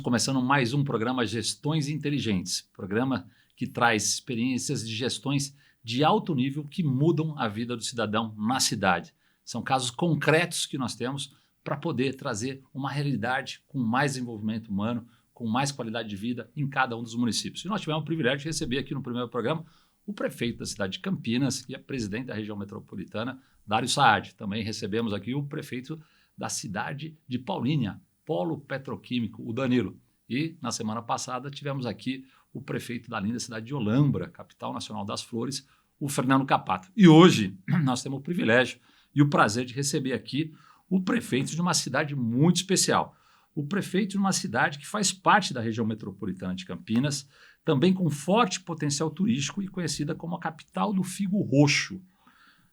Estamos começando mais um programa Gestões Inteligentes, programa que traz experiências de gestões de alto nível que mudam a vida do cidadão na cidade. São casos concretos que nós temos para poder trazer uma realidade com mais desenvolvimento humano, com mais qualidade de vida em cada um dos municípios. E nós tivemos o privilégio de receber aqui no primeiro programa o prefeito da cidade de Campinas e a presidente da região metropolitana, Dário Saad. Também recebemos aqui o prefeito da cidade de Paulínia, polo petroquímico, o Danilo. E na semana passada tivemos aqui o prefeito da linda cidade de Olambra, capital nacional das flores, o Fernando Capato. E hoje nós temos o privilégio e o prazer de receber aqui o prefeito de uma cidade muito especial. O prefeito de uma cidade que faz parte da região metropolitana de Campinas, também com forte potencial turístico e conhecida como a capital do figo roxo,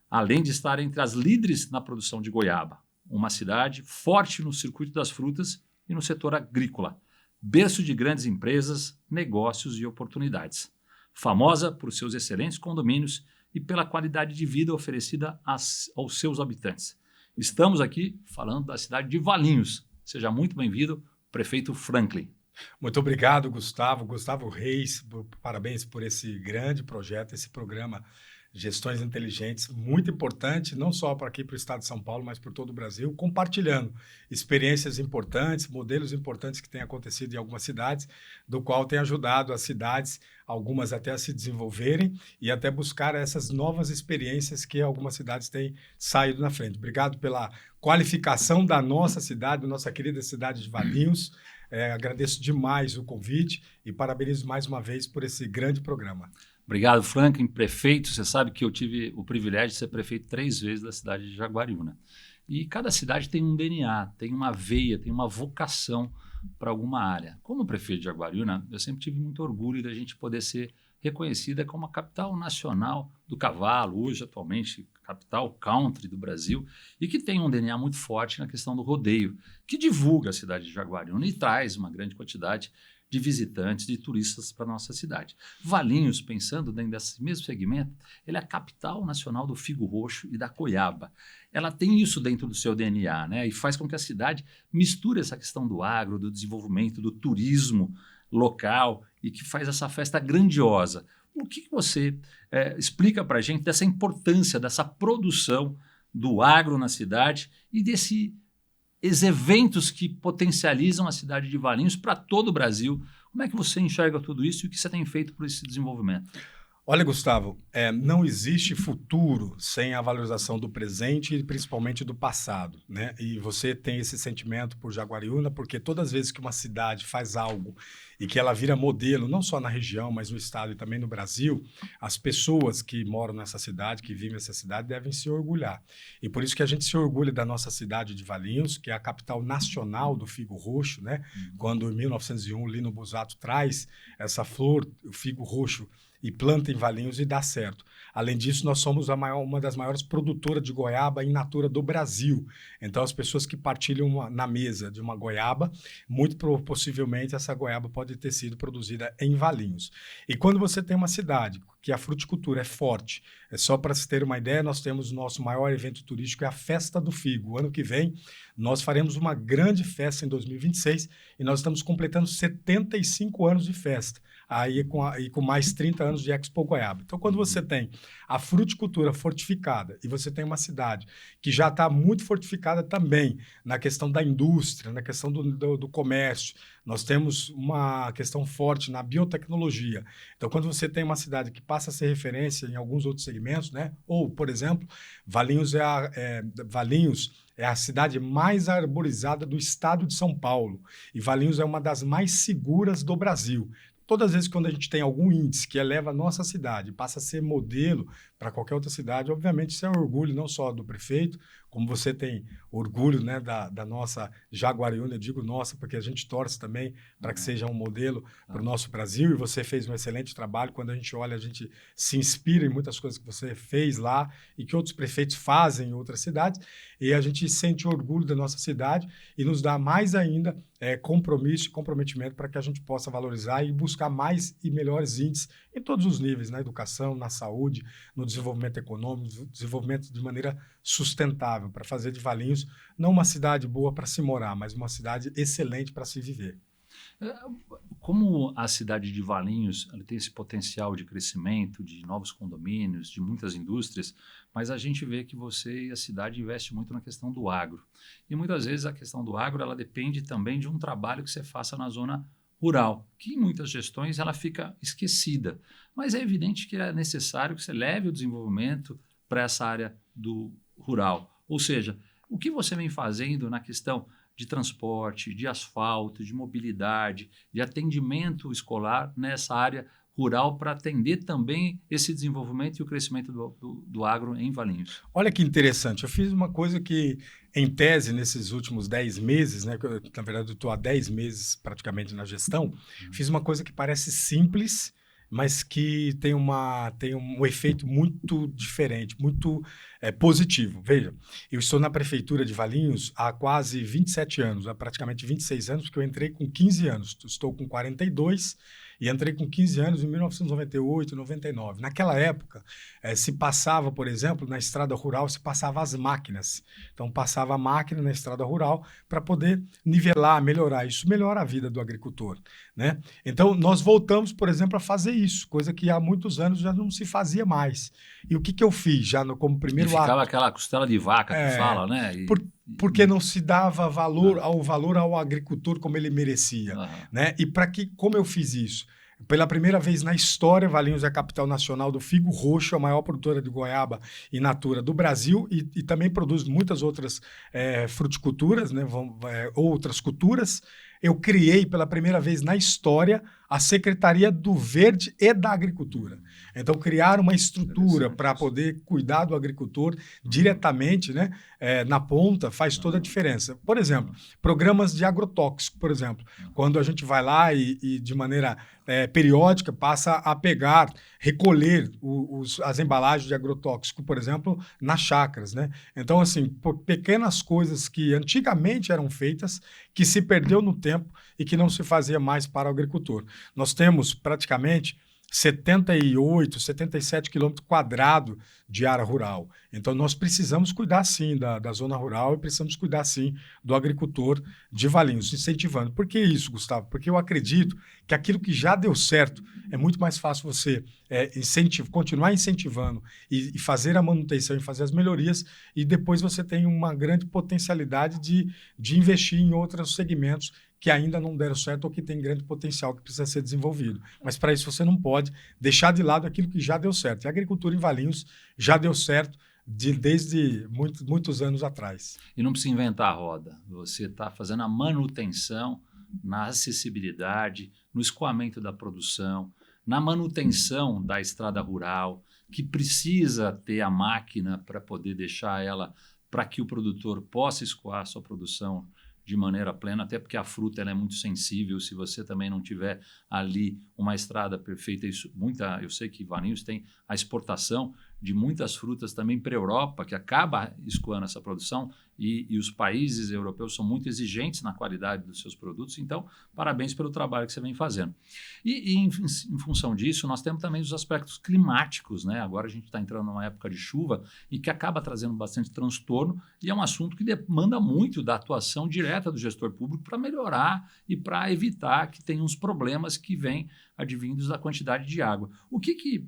além de estar entre as líderes na produção de goiaba. Uma cidade forte no circuito das frutas e no setor agrícola, berço de grandes empresas, negócios e oportunidades. Famosa por seus excelentes condomínios e pela qualidade de vida oferecida aos seus habitantes. Estamos aqui falando da cidade de Valinhos. Seja muito bem-vindo, prefeito Franklin. Muito obrigado, Gustavo. Gustavo Reis, parabéns por esse grande projeto, esse programa Gestões Inteligentes, muito importante, não só para aqui para o estado de São Paulo, mas por todo o Brasil, compartilhando experiências importantes, modelos importantes que têm acontecido em algumas cidades, do qual tem ajudado as cidades, algumas até a se desenvolverem e até buscar essas novas experiências que algumas cidades têm saído na frente. Obrigado pela qualificação da nossa cidade, nossa querida cidade de Valinhos. Agradeço demais o convite e parabenizo mais uma vez por esse grande programa. Obrigado, Franklin. Prefeito, você sabe que eu tive o privilégio de ser prefeito 3 vezes da cidade de Jaguariúna. E cada cidade tem um DNA, tem uma veia, tem uma vocação para alguma área. Como prefeito de Jaguariúna, eu sempre tive muito orgulho da gente poder ser reconhecida como a capital nacional do cavalo, hoje atualmente capital country do Brasil, e que tem um DNA muito forte na questão do rodeio, que divulga a cidade de Jaguariúna e traz uma grande quantidade de visitantes, de turistas para a nossa cidade. Valinhos, pensando dentro desse mesmo segmento, ele é a capital nacional do figo roxo e da goiaba. Ela tem isso dentro do seu DNA, né? E faz com que a cidade misture essa questão do agro, do desenvolvimento, do turismo local e que faz essa festa grandiosa. O que você explica para a gente dessa importância, dessa produção do agro na cidade e desses eventos que potencializam a cidade de Valinhos para todo o Brasil? Como é que você enxerga tudo isso e o que você tem feito por esse desenvolvimento? Olha, Gustavo, não existe futuro sem a valorização do presente e principalmente do passado, né? E você tem esse sentimento por Jaguariúna porque todas as vezes que uma cidade faz algo e que ela vira modelo, não só na região, mas no estado e também no Brasil, as pessoas que moram nessa cidade, que vivem nessa cidade, devem se orgulhar. E por isso que a gente se orgulha da nossa cidade de Valinhos, que é a capital nacional do figo roxo, né? Quando em 1901 Lino Busato traz essa flor, o figo roxo, e planta em Valinhos e dá certo. Além disso, nós somos uma das maiores produtoras de goiaba in natura do Brasil. Então, as pessoas que partilham na mesa de uma goiaba, muito possivelmente essa goiaba pode ter sido produzida em Valinhos. E quando você tem uma cidade que a fruticultura é forte, só para se ter uma ideia, nós temos o nosso maior evento turístico, é a Festa do Figo. O ano que vem, nós faremos uma grande festa em 2026 e nós estamos completando 75 anos de festa. Aí com mais 30 anos de Expo Goiaba. Então, quando você tem a fruticultura fortificada e você tem uma cidade que já está muito fortificada também na questão da indústria, na questão do comércio, nós temos uma questão forte na biotecnologia. Então, quando você tem uma cidade que passa a ser referência em alguns outros segmentos, né? Ou, por exemplo, Valinhos é a cidade mais arborizada do estado de São Paulo e Valinhos é uma das mais seguras do Brasil. Todas as vezes quando a gente tem algum índice que eleva a nossa cidade, passa a ser modelo para qualquer outra cidade, obviamente isso é um orgulho não só do prefeito, como você tem orgulho, né, da nossa Jaguariúna, eu digo nossa, porque a gente torce também para que seja um modelo para o nosso Brasil, e você fez um excelente trabalho. Quando a gente olha, a gente se inspira em muitas coisas que você fez lá e que outros prefeitos fazem em outras cidades, e a gente sente orgulho da nossa cidade e nos dá mais ainda compromisso e comprometimento para que a gente possa valorizar e buscar mais e melhores índices em todos os níveis, na educação, na saúde, no desenvolvimento econômico, no desenvolvimento de maneira sustentável, para fazer de Valinhos não uma cidade boa para se morar, mas uma cidade excelente para se viver. Como a cidade de Valinhos ela tem esse potencial de crescimento, de novos condomínios, de muitas indústrias, mas a gente vê que você e a cidade investem muito na questão do agro. E muitas vezes a questão do agro ela depende também de um trabalho que você faça na zona rural, que em muitas gestões ela fica esquecida. Mas é evidente que é necessário que você leve o desenvolvimento para essa área do rural. Ou seja, o que você vem fazendo na questão de transporte, de asfalto, de mobilidade, de atendimento escolar nessa área rural para atender também esse desenvolvimento e o crescimento do agro em Valinhos? Olha que interessante, eu fiz uma coisa que, em tese, nesses últimos 10 meses, né, na verdade eu estou há 10 meses praticamente na gestão, fiz uma coisa que parece simples, mas que tem um efeito muito diferente, muito positivo. Veja, eu estou na prefeitura de Valinhos há quase 27 anos, há praticamente 26 anos, porque eu entrei com 15 anos, estou com 42 e entrei com 15 anos em 1998, 99. Naquela época, se passava, por exemplo, na estrada rural, se passava as máquinas. Então, passava a máquina na estrada rural para poder nivelar, melhorar. Isso melhora a vida do agricultor, né? Então, nós voltamos, por exemplo, a fazer isso, coisa que há muitos anos já não se fazia mais. E o que eu fiz já como primeiro ato? Ficava aquela costela de vaca que fala, né? Porque não se dava valor ao agricultor como ele merecia, né? E como eu fiz isso? Pela primeira vez na história, Valinhos é a capital nacional do figo roxo, a maior produtora de goiaba in natura do Brasil e também produz muitas outras fruticulturas, né? Outras culturas. Eu criei pela primeira vez na história a Secretaria do Verde e da Agricultura. Então, criar uma estrutura para poder cuidar do agricultor diretamente, né, na ponta, faz toda a diferença. Por exemplo, programas de agrotóxico, por exemplo, quando a gente vai lá e de maneira periódica passa a pegar, recolher as embalagens de agrotóxico, por exemplo, nas chácaras, né? Então, assim, pequenas coisas que antigamente eram feitas, que se perdeu no tempo e que não se fazia mais para o agricultor. Nós temos praticamente 78, 77 quilômetros quadrados de área rural. Então, nós precisamos cuidar, sim, da zona rural e precisamos cuidar, sim, do agricultor de Valinhos, incentivando. Por que isso, Gustavo? Porque eu acredito que aquilo que já deu certo é muito mais fácil você continuar incentivando e fazer a manutenção e fazer as melhorias e depois você tem uma grande potencialidade de investir em outros segmentos que ainda não deram certo ou que tem grande potencial que precisa ser desenvolvido. Mas para isso você não pode deixar de lado aquilo que já deu certo. E a agricultura em Valinhos já deu certo desde muitos anos atrás. E não precisa inventar a roda. Você está fazendo a manutenção na acessibilidade, no escoamento da produção, na manutenção da estrada rural, que precisa ter a máquina para poder deixar ela, para que o produtor possa escoar a sua produção de maneira plena, até porque a fruta ela é muito sensível. Se você também não tiver ali uma estrada perfeita, eu sei que Valinhos tem a exportação de muitas frutas também para a Europa, que acaba escoando essa produção, e os países europeus são muito exigentes na qualidade dos seus produtos. Então, parabéns pelo trabalho que você vem fazendo. E em função disso, nós temos também os aspectos climáticos, né? Agora a gente está entrando numa época de chuva e que acaba trazendo bastante transtorno, e é um assunto que demanda muito da atuação direta do gestor público para melhorar e para evitar que tenha uns problemas que vêm advindos da quantidade de água. O que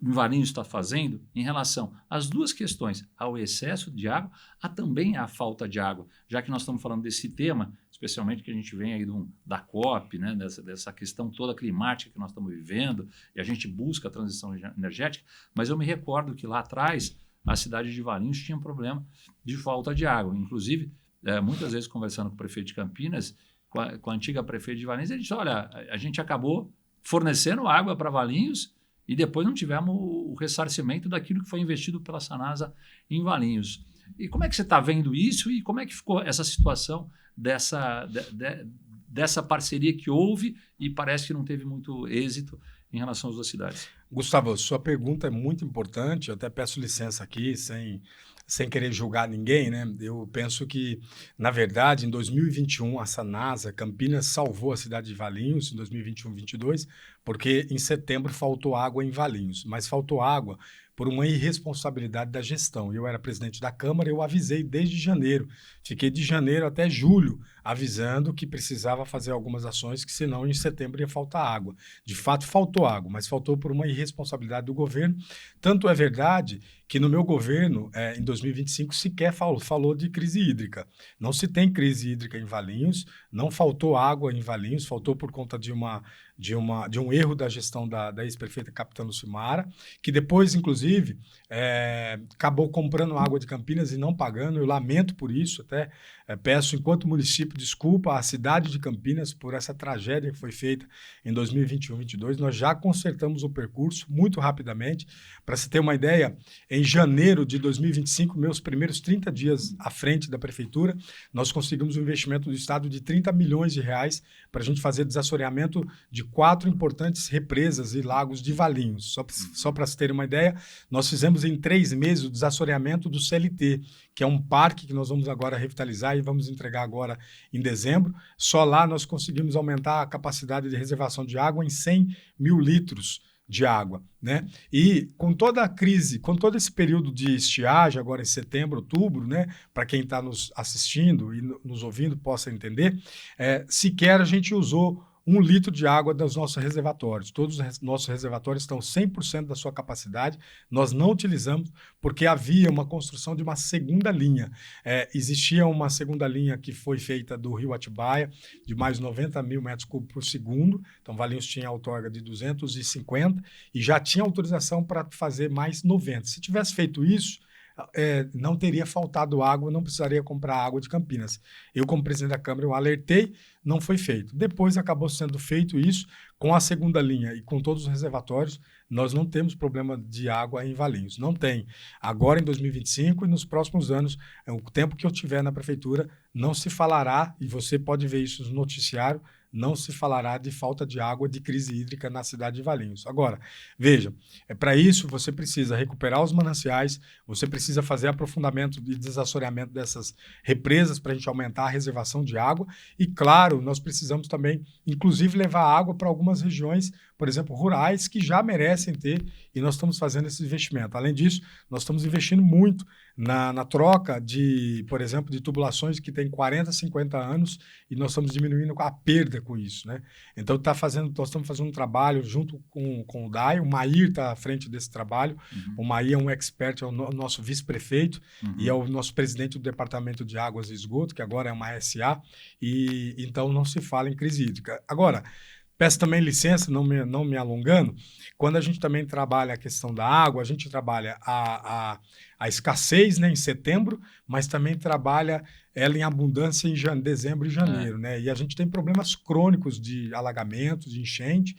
Valinhos está fazendo em relação às duas questões, ao excesso de água, a também à falta de água, já que nós estamos falando desse tema, especialmente que a gente vem aí da COP, né, dessa questão toda climática que nós estamos vivendo, e a gente busca a transição energética, mas eu me recordo que lá atrás a cidade de Valinhos tinha um problema de falta de água. Inclusive, muitas vezes conversando com o prefeito de Campinas, com a antiga prefeita de Valinhos, ele disse, olha, a gente acabou fornecendo água para Valinhos e depois não tivemos o ressarcimento daquilo que foi investido pela Sanasa em Valinhos. E como é que você está vendo isso e como é que ficou essa situação dessa parceria que houve e parece que não teve muito êxito em relação às duas cidades? Gustavo, sua pergunta é muito importante, eu até peço licença aqui, sem querer julgar ninguém, né? Eu penso que, na verdade, em 2021, a Sanasa Campinas salvou a cidade de Valinhos, em 2021-22, porque em setembro faltou água em Valinhos, mas faltou água por uma irresponsabilidade da gestão. Eu era presidente da Câmara, eu avisei desde janeiro. Fiquei de janeiro até julho avisando que precisava fazer algumas ações, que senão em setembro ia faltar água. De fato, faltou água, mas faltou por uma irresponsabilidade do governo. Tanto é verdade que no meu governo, em 2025, sequer falou de crise hídrica. Não se tem crise hídrica em Valinhos, não faltou água em Valinhos, faltou por conta de um erro da gestão da ex-prefeita Capitã Lucimara, que depois, inclusive, acabou comprando água de Campinas e não pagando. Eu lamento por isso, até peço, enquanto município, desculpa à cidade de Campinas por essa tragédia que foi feita em 2021-22. Nós já consertamos o percurso muito rapidamente. Para se ter uma ideia, em janeiro de 2025, meus primeiros 30 dias à frente da prefeitura, nós conseguimos um investimento do Estado de 30 milhões de reais para a gente fazer desassoreamento de 4 importantes represas e lagos de Valinhos. Só para se ter uma ideia, nós fizemos em 3 meses o desassoreamento do CLT, que é um parque que nós vamos agora revitalizar e vamos entregar agora em dezembro. Só lá nós conseguimos aumentar a capacidade de reservação de água em 100 mil litros de água, né? E com toda a crise, com todo esse período de estiagem, agora em setembro, outubro, né? Para quem está nos assistindo e nos ouvindo possa entender, sequer a gente usou 1 litro de água dos nossos reservatórios. Todos os nossos reservatórios estão 100% da sua capacidade. Nós não utilizamos porque havia uma construção de uma segunda linha. Existia uma segunda linha que foi feita do Rio Atibaia, de mais 90 mil metros cúbicos por segundo. Então, Valinhos tinha outorga de 250 e já tinha autorização para fazer mais 90. Se tivesse feito isso, não teria faltado água, não precisaria comprar água de Campinas. Eu, como presidente da Câmara, eu alertei, não foi feito. Depois acabou sendo feito isso com a segunda linha e com todos os reservatórios. Nós não temos problema de água em Valinhos, não tem. Agora em 2025 e nos próximos anos, o tempo que eu tiver na prefeitura, não se falará, e você pode ver isso no noticiário, não se falará de falta de água, de crise hídrica na cidade de Valinhos. Agora, veja, para isso você precisa recuperar os mananciais, você precisa fazer aprofundamento e desassoreamento dessas represas para a gente aumentar a reservação de água e, claro, nós precisamos também, inclusive, levar água para algumas regiões, por exemplo, rurais, que já merecem ter, e nós estamos fazendo esse investimento. Além disso, nós estamos investindo muito na troca de, por exemplo, de tubulações que têm 40, 50 anos e nós estamos diminuindo a perda com isso, né? Então, nós estamos fazendo um trabalho junto com o DAI, o Mair está à frente desse trabalho. O Mair é um expert, é o nosso vice-prefeito e é o nosso presidente do Departamento de Águas e Esgoto, que agora é uma SA, e então não se fala em crise hídrica. Agora, peço também licença, não me alongando, quando a gente também trabalha a questão da água, a gente trabalha a escassez, né, em setembro, mas também trabalha ela em abundância em dezembro e janeiro, né? E a gente tem problemas crônicos de alagamento, de enchente.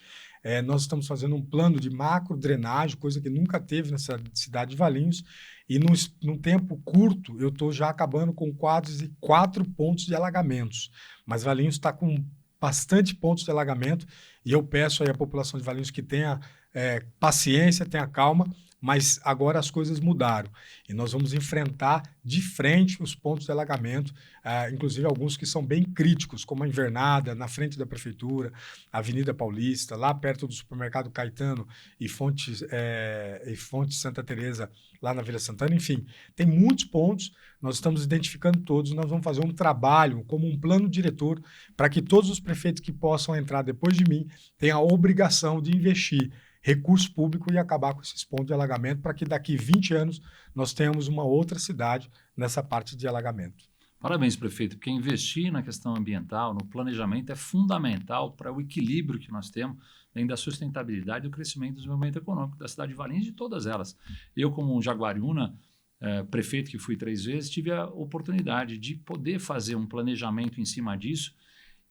Nós estamos fazendo um plano de macro drenagem, coisa que nunca teve nessa cidade de Valinhos, e num tempo curto eu estou já acabando com quase 4 pontos de alagamentos. Mas Valinhos está com bastante pontos de alagamento, e eu peço aí à população de Valinhos que tenha paciência, tenha calma, mas agora as coisas mudaram e nós vamos enfrentar de frente os pontos de alagamento, inclusive alguns que são bem críticos, como a Invernada, na frente da Prefeitura, a Avenida Paulista, lá perto do Supermercado Caetano e Fonte Santa Teresa, lá na Vila Santana. Enfim, tem muitos pontos, nós estamos identificando todos, nós vamos fazer um trabalho como um plano diretor para que todos os prefeitos que possam entrar depois de mim tenham a obrigação de investir recurso público e acabar com esses pontos de alagamento para que daqui 20 anos nós tenhamos uma outra cidade nessa parte de alagamento. Parabéns, prefeito, porque investir na questão ambiental, no planejamento, é fundamental para o equilíbrio que nós temos dentro da sustentabilidade e do crescimento do desenvolvimento econômico da cidade de Valinhos e de todas elas. Eu, como Jaguariúna, prefeito que fui 3 vezes, tive a oportunidade de poder fazer um planejamento em cima disso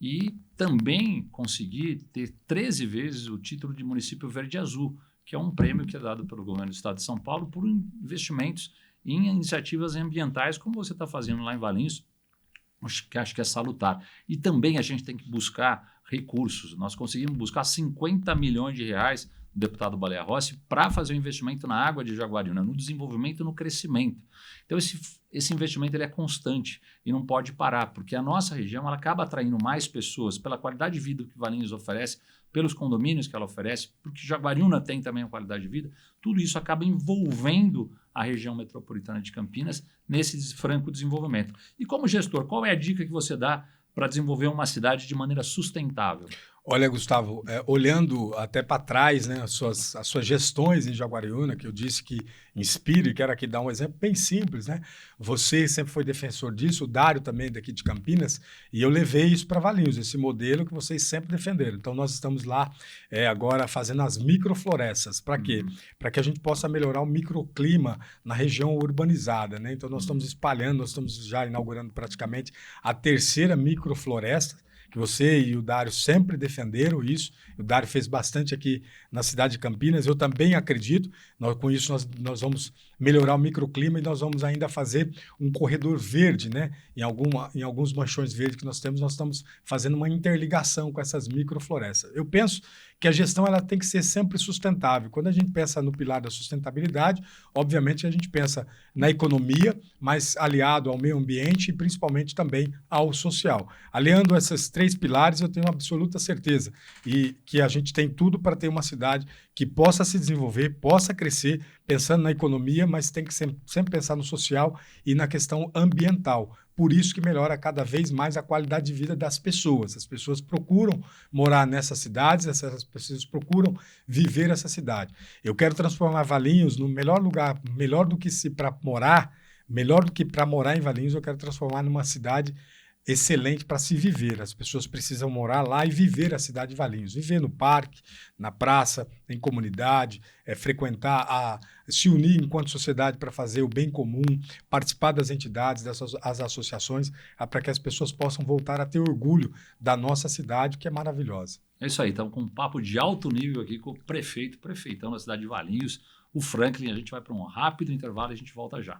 e também consegui ter 13 vezes o título de município verde azul, que é um prêmio que é dado pelo governo do estado de São Paulo por investimentos em iniciativas ambientais, como você está fazendo lá em Valinhos, que acho que é salutar. E também a gente tem que buscar recursos. Nós conseguimos buscar 50 milhões de reais do deputado Baleia Rossi para fazer um investimento na água de Jaguariúna, no desenvolvimento e no crescimento. Então, esse investimento ele é constante e não pode parar, porque a nossa região ela acaba atraindo mais pessoas pela qualidade de vida que Valinhos oferece pelos condomínios que ela oferece, porque Jaguariúna tem também uma qualidade de vida, tudo isso acaba envolvendo a região metropolitana de Campinas nesse franco desenvolvimento. E como gestor, qual é a dica que você dá para desenvolver uma cidade de maneira sustentável? Olha, Gustavo, olhando até para trás, né, as suas gestões em Jaguariúna, que eu disse que inspira, e quero aqui dar um exemplo bem simples, né? Você sempre foi defensor disso, o Dário também daqui de Campinas, e eu levei isso para Valinhos, esse modelo que vocês sempre defenderam. Então, nós estamos lá agora fazendo as microflorestas. Para quê? Para que a gente possa melhorar o microclima na região urbanizada, né? Então, nós estamos espalhando, nós estamos já inaugurando praticamente a terceira microfloresta, que você e o Dário sempre defenderam isso. O Dário fez bastante aqui na cidade de Campinas. Eu também acredito. Com isso, nós vamos melhorar o microclima e nós vamos ainda fazer um corredor verde, né? Em alguns manchões verdes que nós estamos fazendo uma interligação com essas microflorestas. Eu penso que a gestão ela tem que ser sempre sustentável. Quando a gente pensa no pilar da sustentabilidade, obviamente a gente pensa na economia, mas aliado ao meio ambiente e principalmente também ao social. Aliando esses 3 pilares, eu tenho absoluta certeza e que a gente tem tudo para ter uma cidade que possa se desenvolver, possa crescer, pensando na economia, mas tem que sempre pensar no social e na questão ambiental. Por isso que melhora cada vez mais a qualidade de vida das pessoas. As pessoas procuram morar nessas cidades, essas pessoas procuram viver essa cidade. Eu quero transformar Valinhos no melhor lugar, melhor do que para morar em Valinhos, eu quero transformar numa cidade excelente para se viver. As pessoas precisam morar lá e viver a cidade de Valinhos. Viver no parque, na praça, em comunidade, frequentar, se unir enquanto sociedade para fazer o bem comum, participar das entidades, das associações, para que as pessoas possam voltar a ter orgulho da nossa cidade, que é maravilhosa. É isso aí, estamos com um papo de alto nível aqui com o prefeitão da cidade de Valinhos, o Franklin. A gente vai para um rápido intervalo e a gente volta já.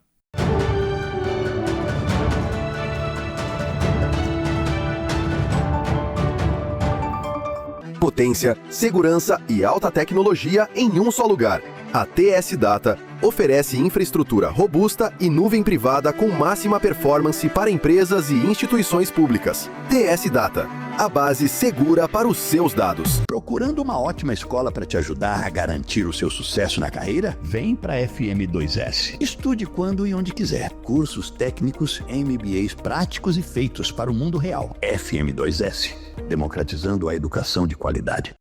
Potência, segurança e alta tecnologia em um só lugar. A TS Data oferece infraestrutura robusta e nuvem privada com máxima performance para empresas e instituições públicas. TS Data, a base segura para os seus dados. Procurando uma ótima escola para te ajudar a garantir o seu sucesso na carreira? Vem para a FM2S. Estude quando e onde quiser. Cursos técnicos, MBAs práticos e feitos para o mundo real. FM2S, democratizando a educação de qualidade.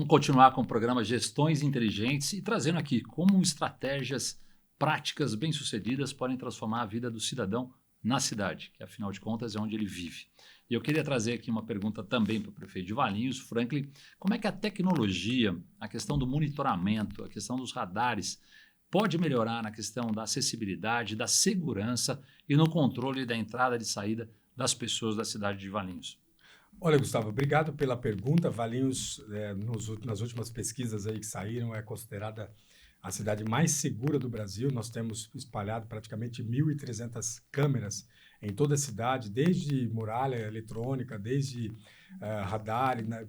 Continuar com o programa Gestões Inteligentes e trazendo aqui como estratégias práticas bem-sucedidas podem transformar a vida do cidadão na cidade, que afinal de contas é onde ele vive. E eu queria trazer aqui uma pergunta também para o prefeito de Valinhos, Franklin. Como é que a tecnologia, a questão do monitoramento, a questão dos radares, pode melhorar na questão da acessibilidade, da segurança e no controle da entrada e saída das pessoas da cidade de Valinhos? Olha, Gustavo, obrigado pela pergunta. Valinhos, nas últimas pesquisas aí que saíram, é considerada a cidade mais segura do Brasil. Nós temos espalhado praticamente 1.300 câmeras em toda a cidade, desde muralha eletrônica, desde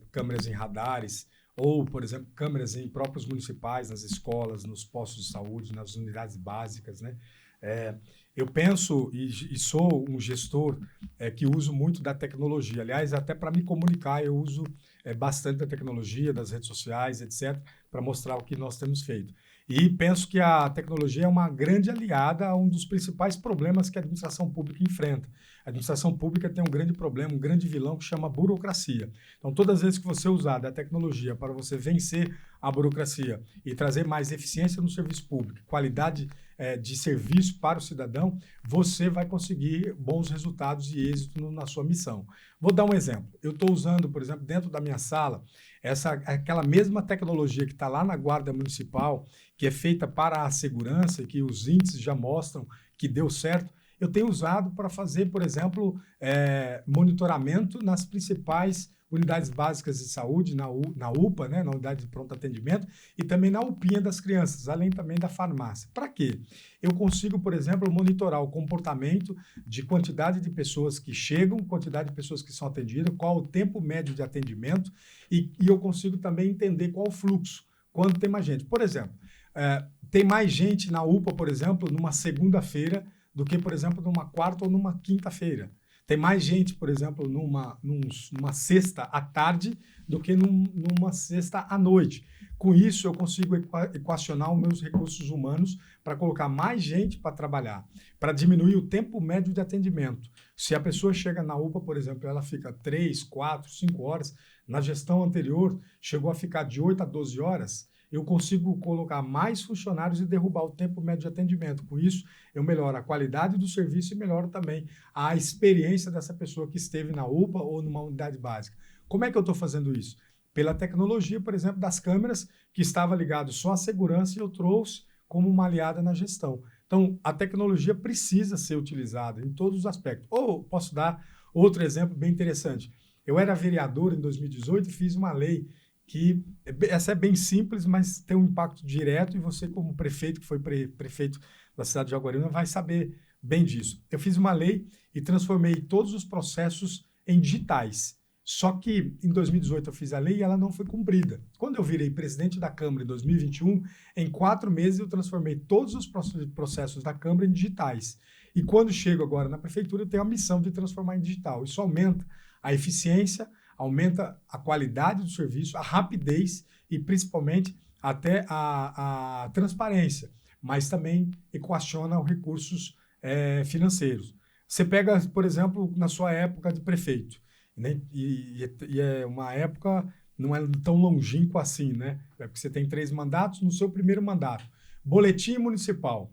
câmeras em radares, ou, por exemplo, câmeras em próprios municipais, nas escolas, nos postos de saúde, nas unidades básicas, né? Eu penso e sou um gestor que uso muito da tecnologia. Aliás, até para me comunicar, eu uso bastante da tecnologia, das redes sociais, etc., para mostrar o que nós temos feito. E penso que a tecnologia é uma grande aliada a um dos principais problemas que a administração pública enfrenta. A administração pública tem um grande problema, um grande vilão que chama burocracia. Então, todas as vezes que você usar da tecnologia para você vencer a burocracia e trazer mais eficiência no serviço público, qualidade de serviço para o cidadão, você vai conseguir bons resultados e êxito na sua missão. Vou dar um exemplo. Eu estou usando, por exemplo, dentro da minha sala, aquela mesma tecnologia que está lá na Guarda Municipal, que é feita para a segurança, que os índices já mostram que deu certo. Eu tenho usado para fazer, por exemplo, monitoramento nas principais unidades básicas de saúde, na UPA, né, na unidade de pronto atendimento, e também na UPinha das crianças, além também da farmácia. Para quê? Eu consigo, por exemplo, monitorar o comportamento de quantidade de pessoas que chegam, quantidade de pessoas que são atendidas, qual o tempo médio de atendimento, e eu consigo também entender qual o fluxo, quando tem mais gente. Por exemplo, tem mais gente na UPA, por exemplo, numa segunda-feira, do que, por exemplo, numa quarta ou numa quinta-feira. Tem mais gente, por exemplo, numa sexta à tarde do que numa sexta à noite. Com isso, eu consigo equacionar os meus recursos humanos para colocar mais gente para trabalhar, para diminuir o tempo médio de atendimento. Se a pessoa chega na UPA, por exemplo, ela fica 3, 4, 5 horas, na gestão anterior chegou a ficar de 8 a 12 horas, eu consigo colocar mais funcionários e derrubar o tempo médio de atendimento. Com isso, eu melhoro a qualidade do serviço e melhoro também a experiência dessa pessoa que esteve na UPA ou numa unidade básica. Como é que eu estou fazendo isso? Pela tecnologia, por exemplo, das câmeras, que estava ligado só à segurança e eu trouxe como uma aliada na gestão. Então, a tecnologia precisa ser utilizada em todos os aspectos. Ou posso dar outro exemplo bem interessante. Eu era vereador em 2018 e fiz uma lei que essa é bem simples, mas tem um impacto direto e você, como prefeito, que foi prefeito da cidade de Jaguariúna, vai saber bem disso. Eu fiz uma lei e transformei todos os processos em digitais. Só que em 2018 eu fiz a lei e ela não foi cumprida. Quando eu virei presidente da Câmara em 2021, em 4 meses eu transformei todos os processos da Câmara em digitais. E quando chego agora na prefeitura, eu tenho a missão de transformar em digital. Isso aumenta a eficiência, aumenta a qualidade do serviço, a rapidez e, principalmente, até a transparência, mas também equaciona os recursos financeiros. Você pega, por exemplo, na sua época de prefeito, né? E é uma época, não é tão longínqua assim, né? É porque você tem 3 mandatos. No seu primeiro mandato, boletim municipal,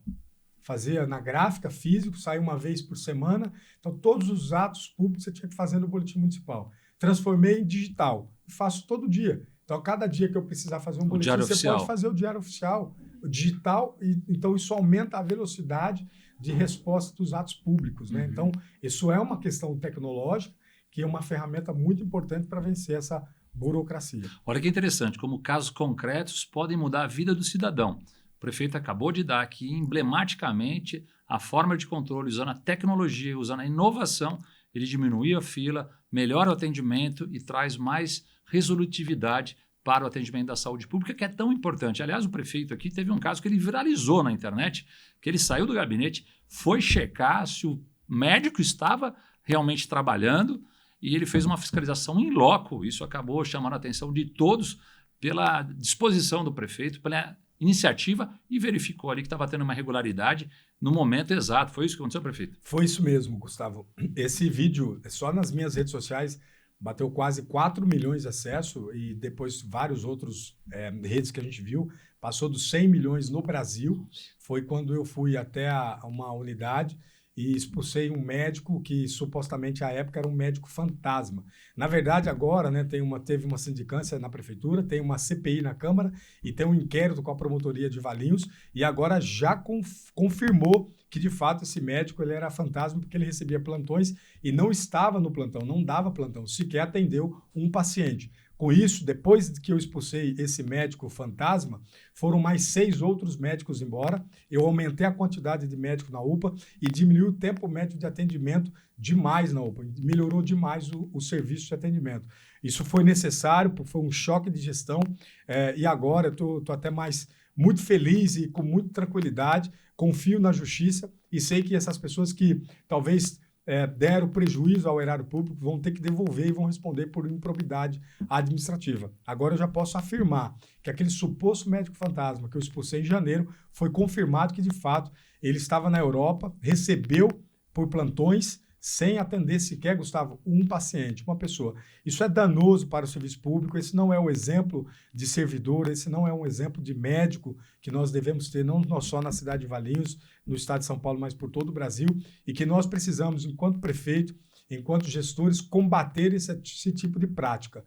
fazia na gráfica, físico, saía uma vez por semana, então todos os atos públicos você tinha que fazer no boletim municipal. Transformei em digital, faço todo dia. Então, a cada dia que eu precisar fazer um boletim, você pode fazer o diário oficial, o digital, e então isso aumenta a velocidade de resposta dos atos públicos, né? Então, isso é uma questão tecnológica, que é uma ferramenta muito importante para vencer essa burocracia. Olha que interessante, como casos concretos podem mudar a vida do cidadão. O prefeito acabou de dar aqui, emblematicamente, a forma de controle, usando a tecnologia, usando a inovação, ele diminui a fila, melhora o atendimento e traz mais resolutividade para o atendimento da saúde pública, que é tão importante. Aliás, o prefeito aqui teve um caso que ele viralizou na internet, que ele saiu do gabinete, foi checar se o médico estava realmente trabalhando e ele fez uma fiscalização in loco. Isso acabou chamando a atenção de todos pela disposição do prefeito, pela iniciativa, e verificou ali que estava tendo uma regularidade no momento exato. Foi isso que aconteceu, prefeito? Foi isso mesmo, Gustavo. Esse vídeo, só nas minhas redes sociais, bateu quase 4 milhões de acessos e depois vários outros redes que a gente viu, passou dos 100 milhões no Brasil. Foi quando eu fui até uma unidade e expulsei um médico que supostamente à época era um médico fantasma. Na verdade, agora, né, teve uma sindicância na prefeitura, tem uma CPI na Câmara e tem um inquérito com a promotoria de Valinhos e agora já confirmou que, de fato, esse médico ele era fantasma porque ele recebia plantões e não estava no plantão, não dava plantão, sequer atendeu um paciente. Com isso, depois que eu expulsei esse médico fantasma, foram mais 6 outros médicos embora. Eu aumentei a quantidade de médicos na UPA e diminui o tempo médio de atendimento demais na UPA. Melhorou demais o serviço de atendimento. Isso foi necessário, foi um choque de gestão e agora eu estou até muito feliz e com muita tranquilidade, confio na justiça e sei que essas pessoas que talvez deram prejuízo ao erário público, vão ter que devolver e vão responder por improbidade administrativa. Agora eu já posso afirmar que aquele suposto médico fantasma que eu expulsei em janeiro foi confirmado que, de fato, ele estava na Europa, recebeu por plantões, sem atender sequer, Gustavo, um paciente, uma pessoa. Isso é danoso para o serviço público, esse não é o exemplo de servidor, esse não é um exemplo de médico que nós devemos ter, não só na cidade de Valinhos, no estado de São Paulo, mas por todo o Brasil, e que nós precisamos, enquanto prefeito, enquanto gestores, combater esse tipo de prática.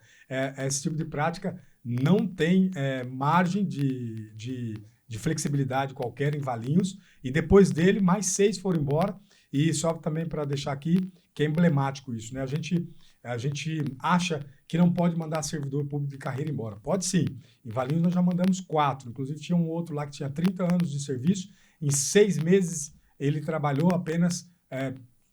Esse tipo de prática não tem margem de flexibilidade qualquer em Valinhos, e depois dele, mais 6 foram embora. E só também para deixar aqui, que é emblemático isso, né? A gente a gente acha que não pode mandar servidor público de carreira embora. Pode sim. Em Valinhos nós já mandamos 4. Inclusive tinha um outro lá que tinha 30 anos de serviço. Em 6 meses ele trabalhou apenas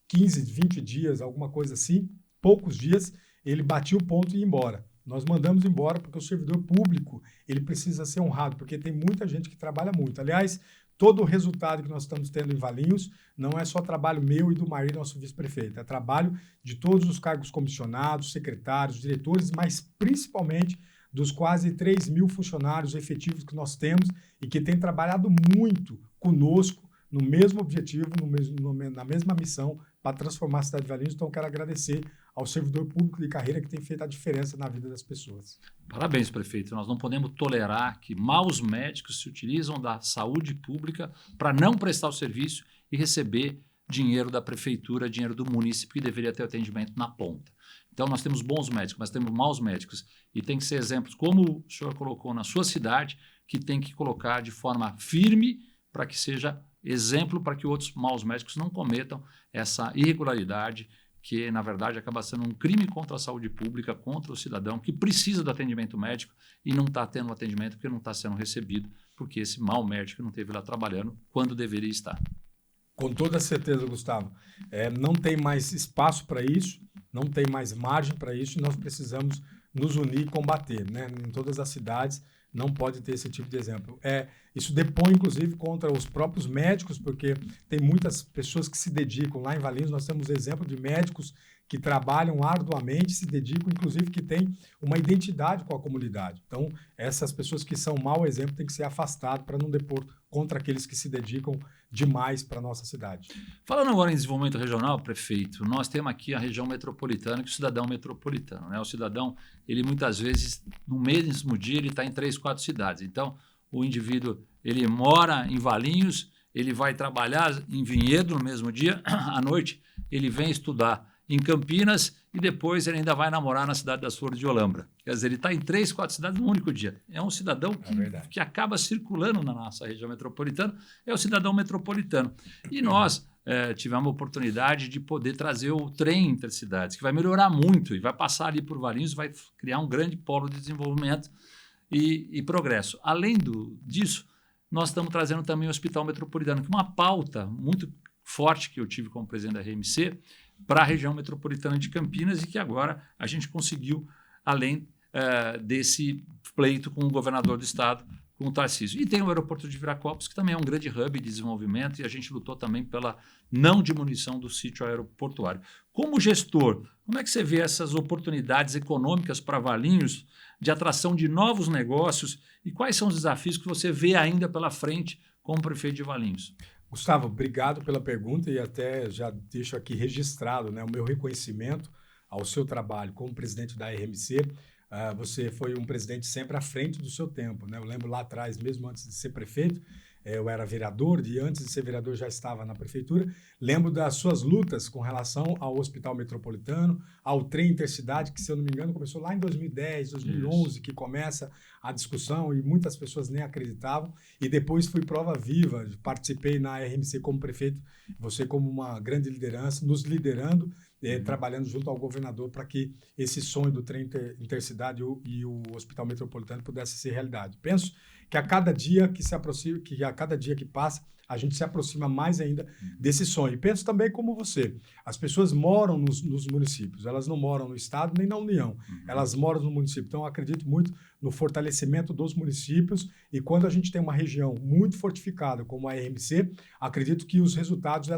15, 20 dias, alguma coisa assim. Poucos dias ele batia o ponto e ia embora. Nós mandamos embora porque o servidor público ele precisa ser honrado, porque tem muita gente que trabalha muito. Aliás, todo o resultado que nós estamos tendo em Valinhos não é só trabalho meu e do Mair, nosso vice-prefeito. É trabalho de todos os cargos comissionados, secretários, diretores, mas principalmente dos quase 3.000 funcionários efetivos que nós temos e que têm trabalhado muito conosco no mesmo objetivo, na mesma missão para transformar a cidade de Valinhos. Então, eu quero agradecer ao servidor público de carreira que tem feito a diferença na vida das pessoas. Parabéns, prefeito. Nós não podemos tolerar que maus médicos se utilizam da saúde pública para não prestar o serviço e receber dinheiro da prefeitura, dinheiro do município, que deveria ter atendimento na ponta. Então, nós temos bons médicos, mas temos maus médicos. E tem que ser exemplos, como o senhor colocou na sua cidade, que tem que colocar de forma firme para que seja exemplo para que outros maus médicos não cometam essa irregularidade que, na verdade, acaba sendo um crime contra a saúde pública, contra o cidadão que precisa do atendimento médico e não está tendo atendimento porque não está sendo recebido, porque esse mau médico não esteve lá trabalhando quando deveria estar. Com toda certeza, Gustavo. Não tem mais espaço para isso, não tem mais margem para isso e nós precisamos nos unir e combater, né? Em todas as cidades não pode ter esse tipo de exemplo. Isso depõe, inclusive, contra os próprios médicos, porque tem muitas pessoas que se dedicam. Lá em Valinhos nós temos exemplo de médicos que trabalham arduamente, se dedicam, inclusive que têm uma identidade com a comunidade. Então, essas pessoas que são mau exemplo têm que ser afastadas para não depor contra aqueles que se dedicam demais para a nossa cidade. Falando agora em desenvolvimento regional, prefeito, nós temos aqui a região metropolitana, que é o cidadão metropolitano, né? O cidadão, ele muitas vezes, no mesmo dia, ele está em 3, 4 cidades. Então, o indivíduo, ele mora em Valinhos, ele vai trabalhar em Vinhedo no mesmo dia, à noite ele vem estudar em Campinas e depois ele ainda vai namorar na cidade das Flores de Olambra. Quer dizer, ele está em 3, 4 cidades no único dia. É um cidadão que acaba circulando na nossa região metropolitana, é o cidadão metropolitano. E nós tivemos a oportunidade de poder trazer o trem intercidades, que vai melhorar muito e vai passar ali por Valinhos, vai criar um grande polo de desenvolvimento e progresso. Além disso, nós estamos trazendo também o Hospital Metropolitano, que é uma pauta muito forte que eu tive como presidente da RMC, para a região metropolitana de Campinas e que agora a gente conseguiu, além desse pleito com o governador do estado, com o Tarcísio. E tem o aeroporto de Viracopos, que também é um grande hub de desenvolvimento e a gente lutou também pela não diminuição do sítio aeroportuário. Como gestor, como é que você vê essas oportunidades econômicas para Valinhos de atração de novos negócios e quais são os desafios que você vê ainda pela frente como prefeito de Valinhos? Gustavo, obrigado pela pergunta e até já deixo aqui registrado, né, o meu reconhecimento ao seu trabalho como presidente da RMC. Você foi um presidente sempre à frente do seu tempo, né? Eu lembro lá atrás, mesmo antes de ser prefeito, eu era vereador e antes de ser vereador já estava na prefeitura. Lembro das suas lutas com relação ao Hospital Metropolitano, ao trem intercidade, que, se eu não me engano, começou lá em 2010, 2011, Isso. Que começa a discussão e muitas pessoas nem acreditavam. E depois fui prova viva, participei na RMC como prefeito, você como uma grande liderança, nos liderando, trabalhando junto ao governador para que esse sonho do trem intercidade e o Hospital Metropolitano pudesse ser realidade. Penso que a cada dia que se aproxima, que a cada dia que passa, a gente se aproxima mais ainda desse sonho. E penso também como você. As pessoas moram nos municípios, elas não moram no estado nem na União, elas moram no município. Então, eu acredito muito no fortalecimento dos municípios e quando a gente tem uma região muito fortificada como a RMC, acredito que os resultados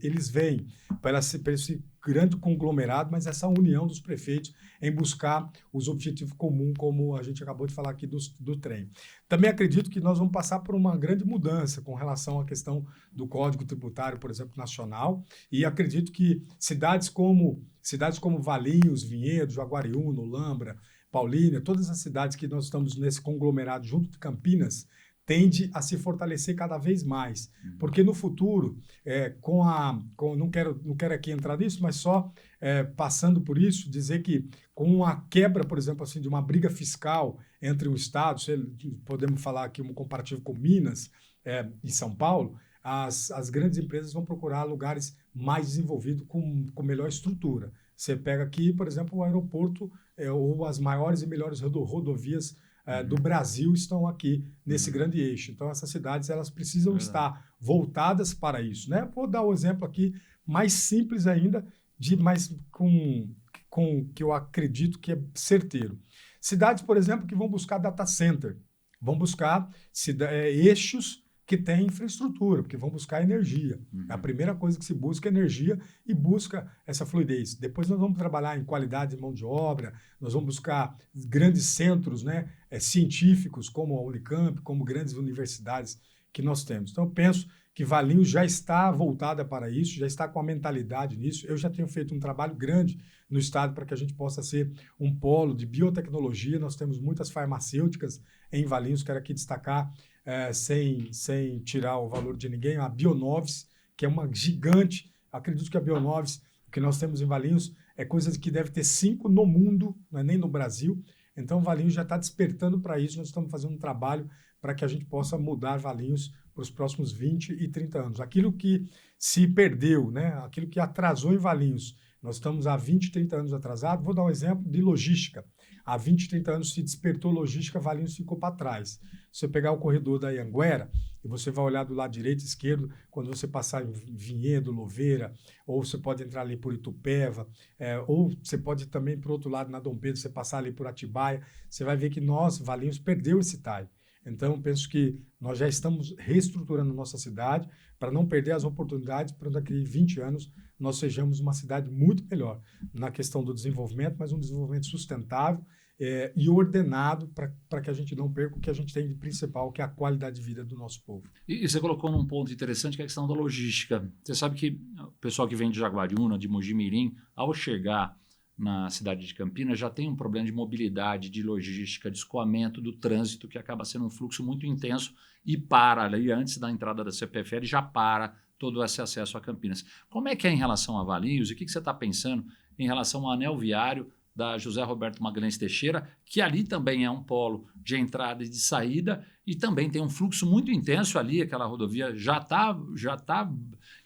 eles vêm para esse grande conglomerado, mas essa união dos prefeitos em buscar os objetivos comuns, como a gente acabou de falar aqui do trem. Também acredito que nós vamos passar por uma grande mudança com relação à questão do Código Tributário, por exemplo, nacional, e acredito que cidades como Valinhos, Vinhedo, Jaguariúna, Olambra, Paulínia, todas as cidades que nós estamos nesse conglomerado junto de Campinas, tende a se fortalecer cada vez mais, porque no futuro, não quero aqui entrar nisso, mas só passando por isso, dizer que com a quebra, por exemplo, assim, de uma briga fiscal entre o Estado, podemos falar aqui um comparativo com Minas e São Paulo, as grandes empresas vão procurar lugares mais desenvolvidos com melhor estrutura. Você pega aqui, por exemplo, o aeroporto ou as maiores e melhores rodovias do Brasil estão aqui nesse grande eixo. Então, essas cidades elas precisam estar voltadas para isso, né? Vou dar um exemplo aqui mais simples ainda, mas com que eu acredito que é certeiro. Cidades, por exemplo, que vão buscar data center, vão buscar eixos que têm infraestrutura, porque vão buscar energia. A primeira coisa que se busca é energia e busca essa fluidez. Depois nós vamos trabalhar em qualidade de mão de obra, nós vamos buscar grandes centros, né, científicos, como a Unicamp, como grandes universidades que nós temos. Então, eu penso que Valinhos já está voltada para isso, já está com a mentalidade nisso. Eu já tenho feito um trabalho grande no estado para que a gente possa ser um polo de biotecnologia. Nós temos muitas farmacêuticas em Valinhos, quero aqui destacar, sem tirar o valor de ninguém, a Bionovis, que é uma gigante. Acredito que a Bionovis, o que nós temos em Valinhos, é coisa que deve ter 5 no mundo, não é nem no Brasil. Então, Valinhos já está despertando para isso. Nós estamos fazendo um trabalho para que a gente possa mudar Valinhos para os próximos 20 e 30 anos. Aquilo que se perdeu, né? Aquilo que atrasou em Valinhos, nós estamos há 20, 30 anos atrasados. Vou dar um exemplo de logística. Há 20, 30 anos se despertou logística, Valinhos ficou para trás. Se você pegar o corredor da Anhanguera, e você vai olhar do lado direito e esquerdo, quando você passar em Vinhedo, Louveira, ou você pode entrar ali por Itupeva, ou você pode também, por outro lado, na Dom Pedro, você passar ali por Atibaia, você vai ver que nós, Valinhos, perdeu esse time. Então, penso que nós já estamos reestruturando nossa cidade para não perder as oportunidades para daqui a 20 anos nós sejamos uma cidade muito melhor na questão do desenvolvimento, mas um desenvolvimento sustentável e ordenado para que a gente não perca o que a gente tem de principal, que é a qualidade de vida do nosso povo. E você colocou num ponto interessante que é a questão da logística. Você sabe que o pessoal que vem de Jaguariúna, de Mogi Mirim, ao chegar na cidade de Campinas, já tem um problema de mobilidade, de logística, de escoamento do trânsito, que acaba sendo um fluxo muito intenso e para ali, antes da entrada da CPFL, já para todo esse acesso a Campinas. Como é que é em relação a Valinhos? E o que você está pensando em relação ao anel viário da José Roberto Magalhães Teixeira, que ali também é um polo de entrada e de saída, e também tem um fluxo muito intenso ali, aquela rodovia já está,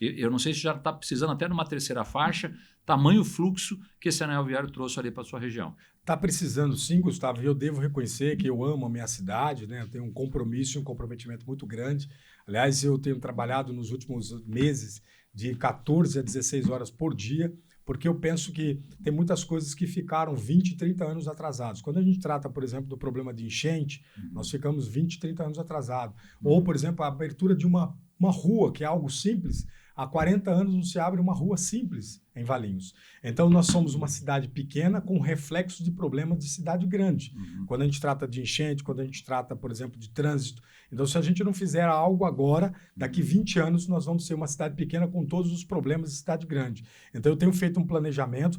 eu não sei se já está precisando até de uma terceira faixa, tamanho fluxo que esse anel viário trouxe ali para a sua região. Está precisando sim, Gustavo, e eu devo reconhecer que eu amo a minha cidade, né? Eu tenho um compromisso e um comprometimento muito grande. Aliás, eu tenho trabalhado nos últimos meses de 14 a 16 horas por dia, porque eu penso que tem muitas coisas que ficaram 20, 30 anos atrasados. Quando a gente trata, por exemplo, do problema de enchente, nós ficamos 20, 30 anos atrasados. Ou, por exemplo, a abertura de uma rua, que é algo simples. Há 40 anos não se abre uma rua simples em Valinhos. Então, nós somos uma cidade pequena com reflexo de problemas de cidade grande. Quando a gente trata de enchente, quando a gente trata, por exemplo, de trânsito. Então, se a gente não fizer algo agora, daqui 20 anos nós vamos ser uma cidade pequena com todos os problemas de cidade grande. Então, eu tenho feito um planejamento,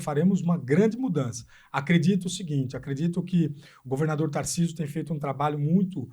faremos uma grande mudança. Acredito o seguinte, acredito que o governador Tarcísio tem feito um trabalho muito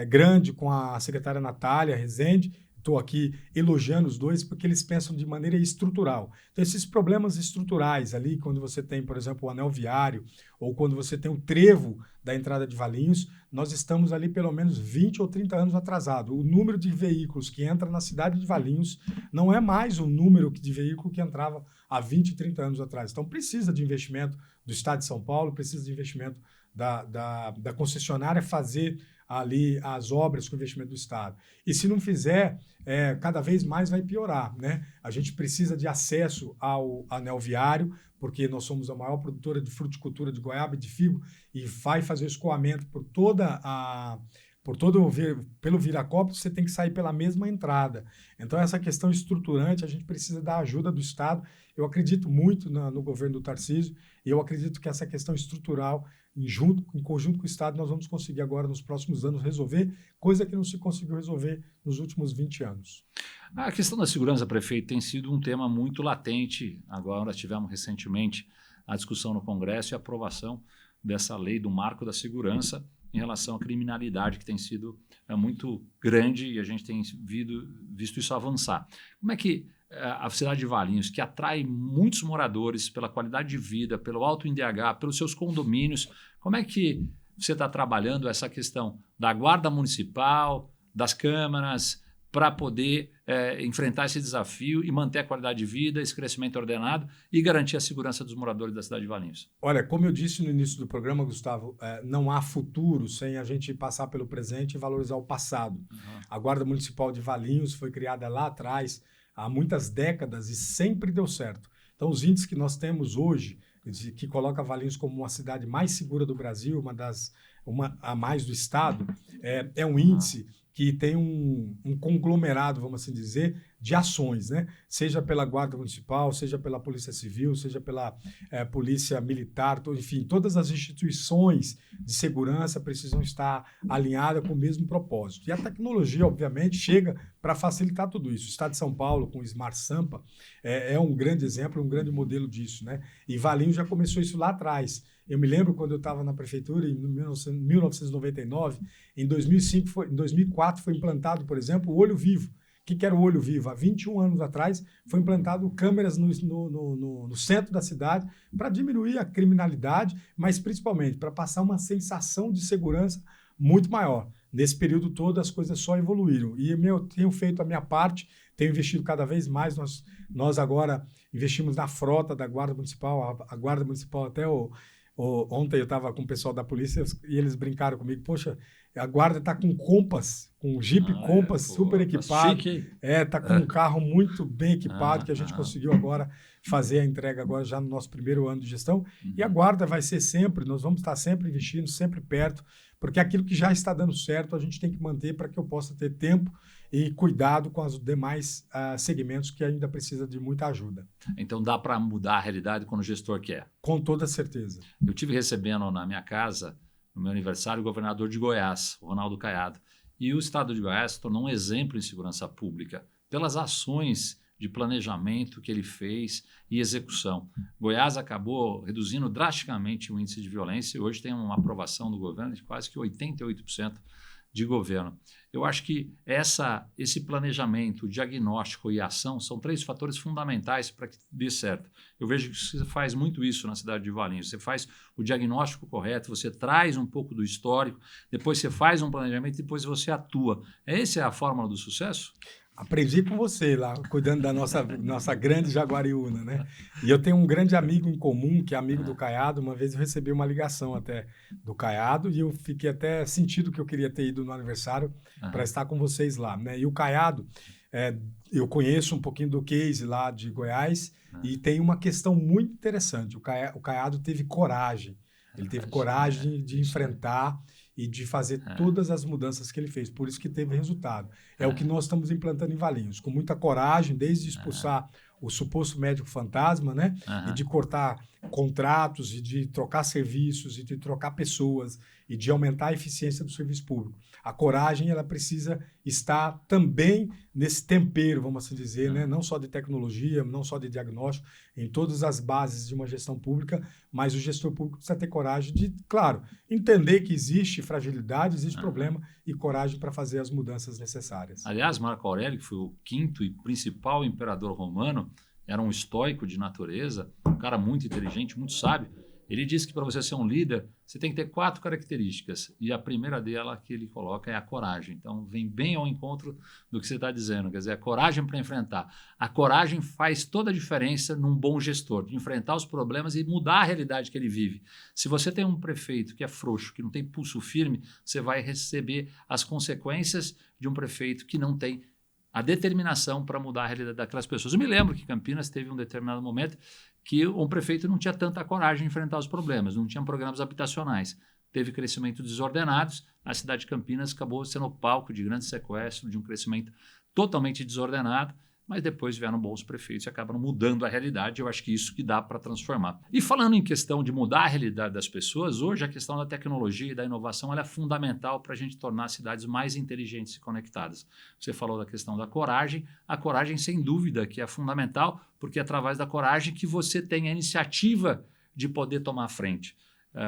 grande com a secretária Natália Rezende. Estou aqui elogiando os dois porque eles pensam de maneira estrutural. Então, esses problemas estruturais ali, quando você tem, por exemplo, o anel viário ou quando você tem o trevo da entrada de Valinhos, nós estamos ali pelo menos 20 ou 30 anos atrasado. O número de veículos que entra na cidade de Valinhos não é mais o número de veículo que entrava há 20, 30 anos atrás. Então, precisa de investimento do Estado de São Paulo, precisa de investimento da concessionária fazer ali as obras com investimento do Estado. E se não fizer, cada vez mais vai piorar, né? A gente precisa de acesso ao anel viário, porque nós somos a maior produtora de fruticultura de goiaba e de figo, e vai fazer o escoamento pelo Viracopos, você tem que sair pela mesma entrada. Então, essa questão estruturante, a gente precisa da ajuda do Estado. Eu acredito muito no governo do Tarcísio, e eu acredito que essa questão estrutural, em conjunto com o Estado, nós vamos conseguir agora, nos próximos anos, resolver, coisa que não se conseguiu resolver nos últimos 20 anos. A questão da segurança, prefeito, tem sido um tema muito latente. Agora tivemos recentemente a discussão no Congresso e a aprovação dessa lei do marco da segurança em relação à criminalidade, que tem sido muito grande e a gente tem visto isso avançar. Como é que a cidade de Valinhos, que atrai muitos moradores pela qualidade de vida, pelo alto INDH, pelos seus condomínios, como é que você está trabalhando essa questão da guarda municipal, das câmaras, para poder enfrentar esse desafio e manter a qualidade de vida, esse crescimento ordenado e garantir a segurança dos moradores da cidade de Valinhos? Olha, como eu disse no início do programa, Gustavo, não há futuro sem a gente passar pelo presente e valorizar o passado. A Guarda Municipal de Valinhos foi criada lá atrás, há muitas décadas, e sempre deu certo. Então, os índices que nós temos hoje, que coloca Valinhos como uma cidade mais segura do Brasil, uma a mais do estado, é um índice que tem um conglomerado, vamos assim dizer, de ações, né? Seja pela Guarda Municipal, seja pela Polícia Civil, seja pela Polícia Militar, enfim, todas as instituições de segurança precisam estar alinhadas com o mesmo propósito. E a tecnologia, obviamente, chega para facilitar tudo isso. O Estado de São Paulo, com o Smart Sampa, é um grande exemplo, um grande modelo disso, né? E Valinhos já começou isso lá atrás. Eu me lembro quando eu estava na prefeitura, em 1999, em 2004 foi implantado, por exemplo, o Olho Vivo. O que era o Olho Vivo? Há 21 anos atrás foi implantado câmeras no centro da cidade para diminuir a criminalidade, mas principalmente para passar uma sensação de segurança muito maior. Nesse período todo as coisas só evoluíram. E eu tenho feito a minha parte, tenho investido cada vez mais. Nós agora investimos na frota da Guarda Municipal. A Guarda Municipal até ontem eu estava com o pessoal da polícia e eles brincaram comigo, poxa, a guarda está com Compass, com um Jeep Compass super equipado, está com um carro muito bem equipado que a gente conseguiu agora fazer a entrega agora já no nosso primeiro ano de gestão. E a guarda vai ser sempre, nós vamos estar sempre investindo, sempre perto, porque aquilo que já está dando certo a gente tem que manter para que eu possa ter tempo e cuidado com os demais segmentos que ainda precisam de muita ajuda. Então dá para mudar a realidade quando o gestor quer? Com toda certeza. Eu tive recebendo na minha casa, no meu aniversário, o governador de Goiás, o Ronaldo Caiado. E o estado de Goiás se tornou um exemplo em segurança pública pelas ações de planejamento que ele fez e execução. Goiás acabou reduzindo drasticamente o índice de violência e hoje tem uma aprovação do governo de quase que 88% de governo. Eu acho que esse planejamento, diagnóstico e ação são 3 fatores fundamentais para que dê certo. Eu vejo que você faz muito isso na cidade de Valinhos. Você faz o diagnóstico correto, você traz um pouco do histórico, depois você faz um planejamento e depois você atua. Essa é a fórmula do sucesso? Aprendi com você lá, cuidando da nossa grande Jaguariúna, né? E eu tenho um grande amigo em comum, que é amigo do Caiado. Uma vez eu recebi uma ligação até do Caiado e eu fiquei até sentido que eu queria ter ido no aniversário para estar com vocês lá, né? E o Caiado, eu conheço um pouquinho do case lá de Goiás e tem uma questão muito interessante. O Caiado teve coragem. Ele teve coragem de enfrentar e de fazer todas as mudanças que ele fez. Por isso que teve resultado. É o que nós estamos implantando em Valinhos, com muita coragem, desde expulsar o suposto médico fantasma, né? E de cortar contratos, e de trocar serviços, e de trocar pessoas, e de aumentar a eficiência do serviço público. A coragem, ela precisa estar também nesse tempero, vamos assim dizer, né? Não só de tecnologia, não só de diagnóstico, em todas as bases de uma gestão pública, mas o gestor público precisa ter coragem de, claro, entender que existe fragilidade, existe problema, e coragem para fazer as mudanças necessárias. Aliás, Marco Aurélio, que foi o 5º e principal imperador romano, era um estoico de natureza, um cara muito inteligente, muito sábio. Ele disse que para você ser um líder, você tem que ter 4 características. E a primeira dela que ele coloca é a coragem. Então, vem bem ao encontro do que você está dizendo. Quer dizer, a coragem para enfrentar. A coragem faz toda a diferença num bom gestor, de enfrentar os problemas e mudar a realidade que ele vive. Se você tem um prefeito que é frouxo, que não tem pulso firme, você vai receber as consequências de um prefeito que não tem a determinação para mudar a realidade daquelas pessoas. Eu me lembro que Campinas teve um determinado momento que um prefeito não tinha tanta coragem de enfrentar os problemas, não tinha programas habitacionais. Teve crescimento desordenados, a cidade de Campinas acabou sendo palco de grandes sequestros, de um crescimento totalmente desordenado, mas depois vieram bons prefeitos e acabaram mudando a realidade. Eu acho que isso que dá para transformar. E falando em questão de mudar a realidade das pessoas, hoje a questão da tecnologia e da inovação ela é fundamental para a gente tornar as cidades mais inteligentes e conectadas. Você falou da questão da coragem. A coragem, sem dúvida, que é fundamental, porque é através da coragem que você tem a iniciativa de poder tomar a frente.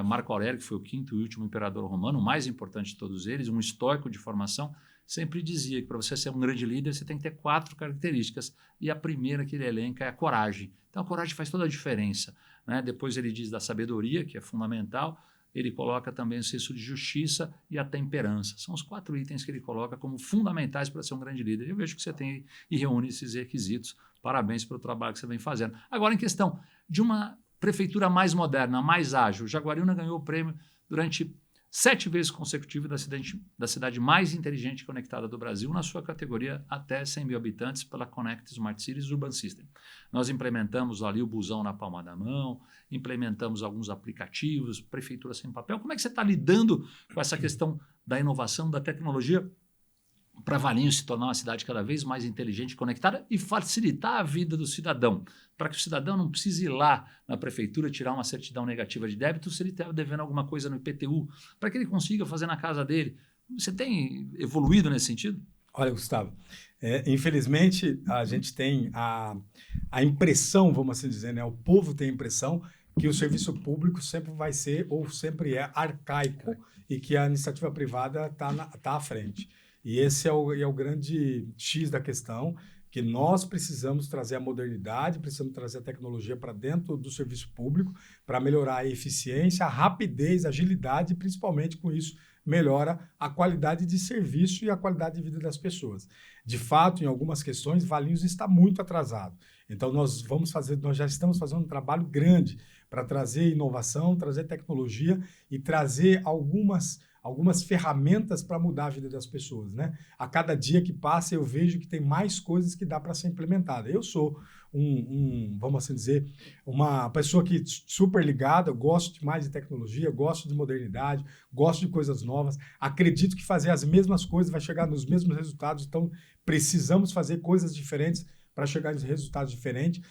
Marco Aurélio, que foi o 5º e último imperador romano, o mais importante de todos eles, um estoico de formação, sempre dizia que para você ser um grande líder, você tem que ter 4 características. E a primeira que ele elenca é a coragem. Então, a coragem faz toda a diferença, né? Depois ele diz da sabedoria, que é fundamental, ele coloca também o senso de justiça e a temperança. São os 4 itens que ele coloca como fundamentais para ser um grande líder. Eu vejo que você tem e reúne esses requisitos. Parabéns pelo trabalho que você vem fazendo. Agora, em questão de uma prefeitura mais moderna, mais ágil, Jaguariúna ganhou o prêmio durante 7 vezes consecutivas da cidade mais inteligente e conectada do Brasil, na sua categoria até 100 mil habitantes, pela Connect Smart Cities Urban System. Nós implementamos ali o busão na palma da mão, implementamos alguns aplicativos, prefeitura sem papel. Como é que você está lidando com essa questão da inovação, da tecnologia, para Valinhos se tornar uma cidade cada vez mais inteligente e conectada e facilitar a vida do cidadão, para que o cidadão não precise ir lá na prefeitura tirar uma certidão negativa de débito se ele está devendo alguma coisa no IPTU, para que ele consiga fazer na casa dele. Você tem evoluído nesse sentido? Olha, Gustavo, infelizmente a gente tem a impressão, vamos assim dizer, né? O povo tem a impressão que o serviço público sempre vai ser ou sempre é arcaico e que a iniciativa privada está à frente. E esse é o grande X da questão, que nós precisamos trazer a modernidade, precisamos trazer a tecnologia para dentro do serviço público, para melhorar a eficiência, a rapidez, a agilidade e, principalmente, com isso, melhora a qualidade de serviço e a qualidade de vida das pessoas. De fato, em algumas questões, Valinhos está muito atrasado. Então, nós já estamos fazendo um trabalho grande para trazer inovação, trazer tecnologia e trazer algumas ferramentas para mudar a vida das pessoas, né? A cada dia que passa, eu vejo que tem mais coisas que dá para ser implementada. Eu sou vamos assim dizer, uma pessoa que super ligada, gosto demais de tecnologia, gosto de modernidade, gosto de coisas novas, acredito que fazer as mesmas coisas vai chegar nos mesmos resultados, então precisamos fazer coisas diferentes para chegar em resultados diferentes.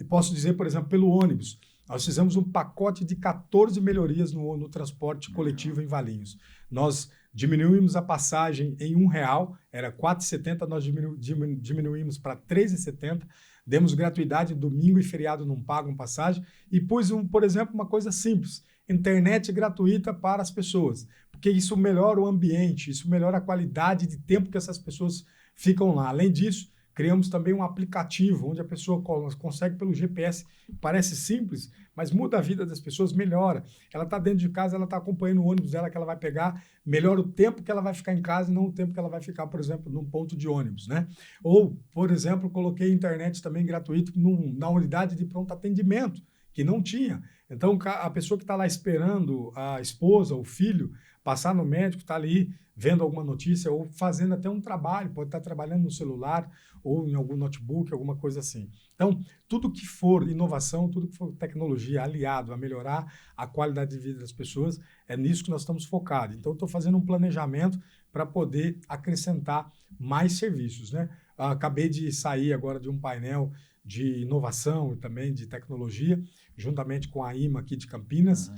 Posso dizer, por exemplo, pelo ônibus. Nós fizemos um pacote de 14 melhorias no transporte coletivo em Valinhos. Nós diminuímos a passagem em R$1, era R$ 4,70, nós diminuímos para R$ 3,70, demos gratuidade domingo e feriado não pagam passagem e pus, por exemplo, uma coisa simples, internet gratuita para as pessoas, porque isso melhora o ambiente, isso melhora a qualidade de tempo que essas pessoas ficam lá. Além disso, criamos também um aplicativo onde a pessoa consegue pelo GPS, parece simples, mas muda a vida das pessoas, melhora. Ela está dentro de casa, ela está acompanhando o ônibus dela que ela vai pegar, melhora o tempo que ela vai ficar em casa e não o tempo que ela vai ficar, por exemplo, num ponto de ônibus, né? Ou, por exemplo, coloquei internet também gratuito na unidade de pronto atendimento, que não tinha. Então, a pessoa que está lá esperando a esposa, o filho, passar no médico, está ali vendo alguma notícia ou fazendo até um trabalho, pode estar trabalhando no celular ou em algum notebook, alguma coisa assim. Então, tudo que for inovação, tudo que for tecnologia aliado a melhorar a qualidade de vida das pessoas, é nisso que nós estamos focados. Então, estou fazendo um planejamento para poder acrescentar mais serviços, né? Acabei de sair agora de um painel de inovação e também de tecnologia, juntamente com a IMA aqui de Campinas. Uhum.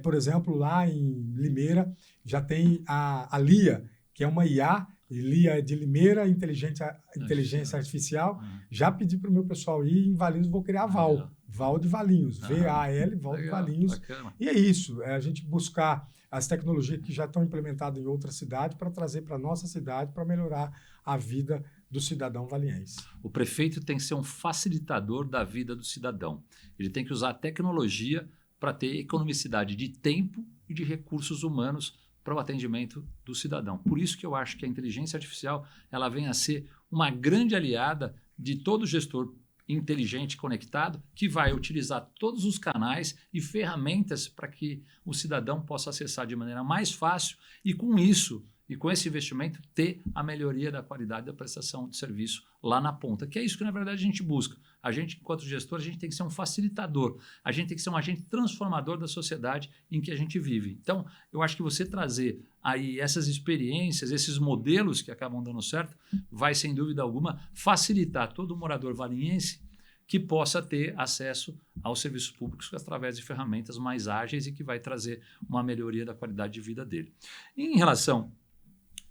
Por exemplo, lá em Limeira, já tem a LIA, que é uma IA, LIA de Limeira, inteligência artificial. Uhum. Já pedi para o meu pessoal ir em Valinhos, vou criar a VAL, VAL de Valinhos, VAL, VAL de Valinhos. Bacana. E é isso, a gente buscar as tecnologias que já estão implementadas em outras cidades para trazer para a nossa cidade, para melhorar a vida do cidadão valiense. O prefeito tem que ser um facilitador da vida do cidadão. Ele tem que usar a tecnologia para ter economicidade de tempo e de recursos humanos para o atendimento do cidadão. Por isso que eu acho que a inteligência artificial ela vem a ser uma grande aliada de todo gestor inteligente, conectado, que vai utilizar todos os canais e ferramentas para que o cidadão possa acessar de maneira mais fácil e com isso, e com esse investimento, ter a melhoria da qualidade da prestação de serviço lá na ponta, que é isso que, na verdade, a gente busca. A gente, enquanto gestor, a gente tem que ser um facilitador, a gente tem que ser um agente transformador da sociedade em que a gente vive. Então, eu acho que você trazer aí essas experiências, esses modelos que acabam dando certo, vai, sem dúvida alguma, facilitar todo morador valinhense que possa ter acesso aos serviços públicos através de ferramentas mais ágeis e que vai trazer uma melhoria da qualidade de vida dele. Em relação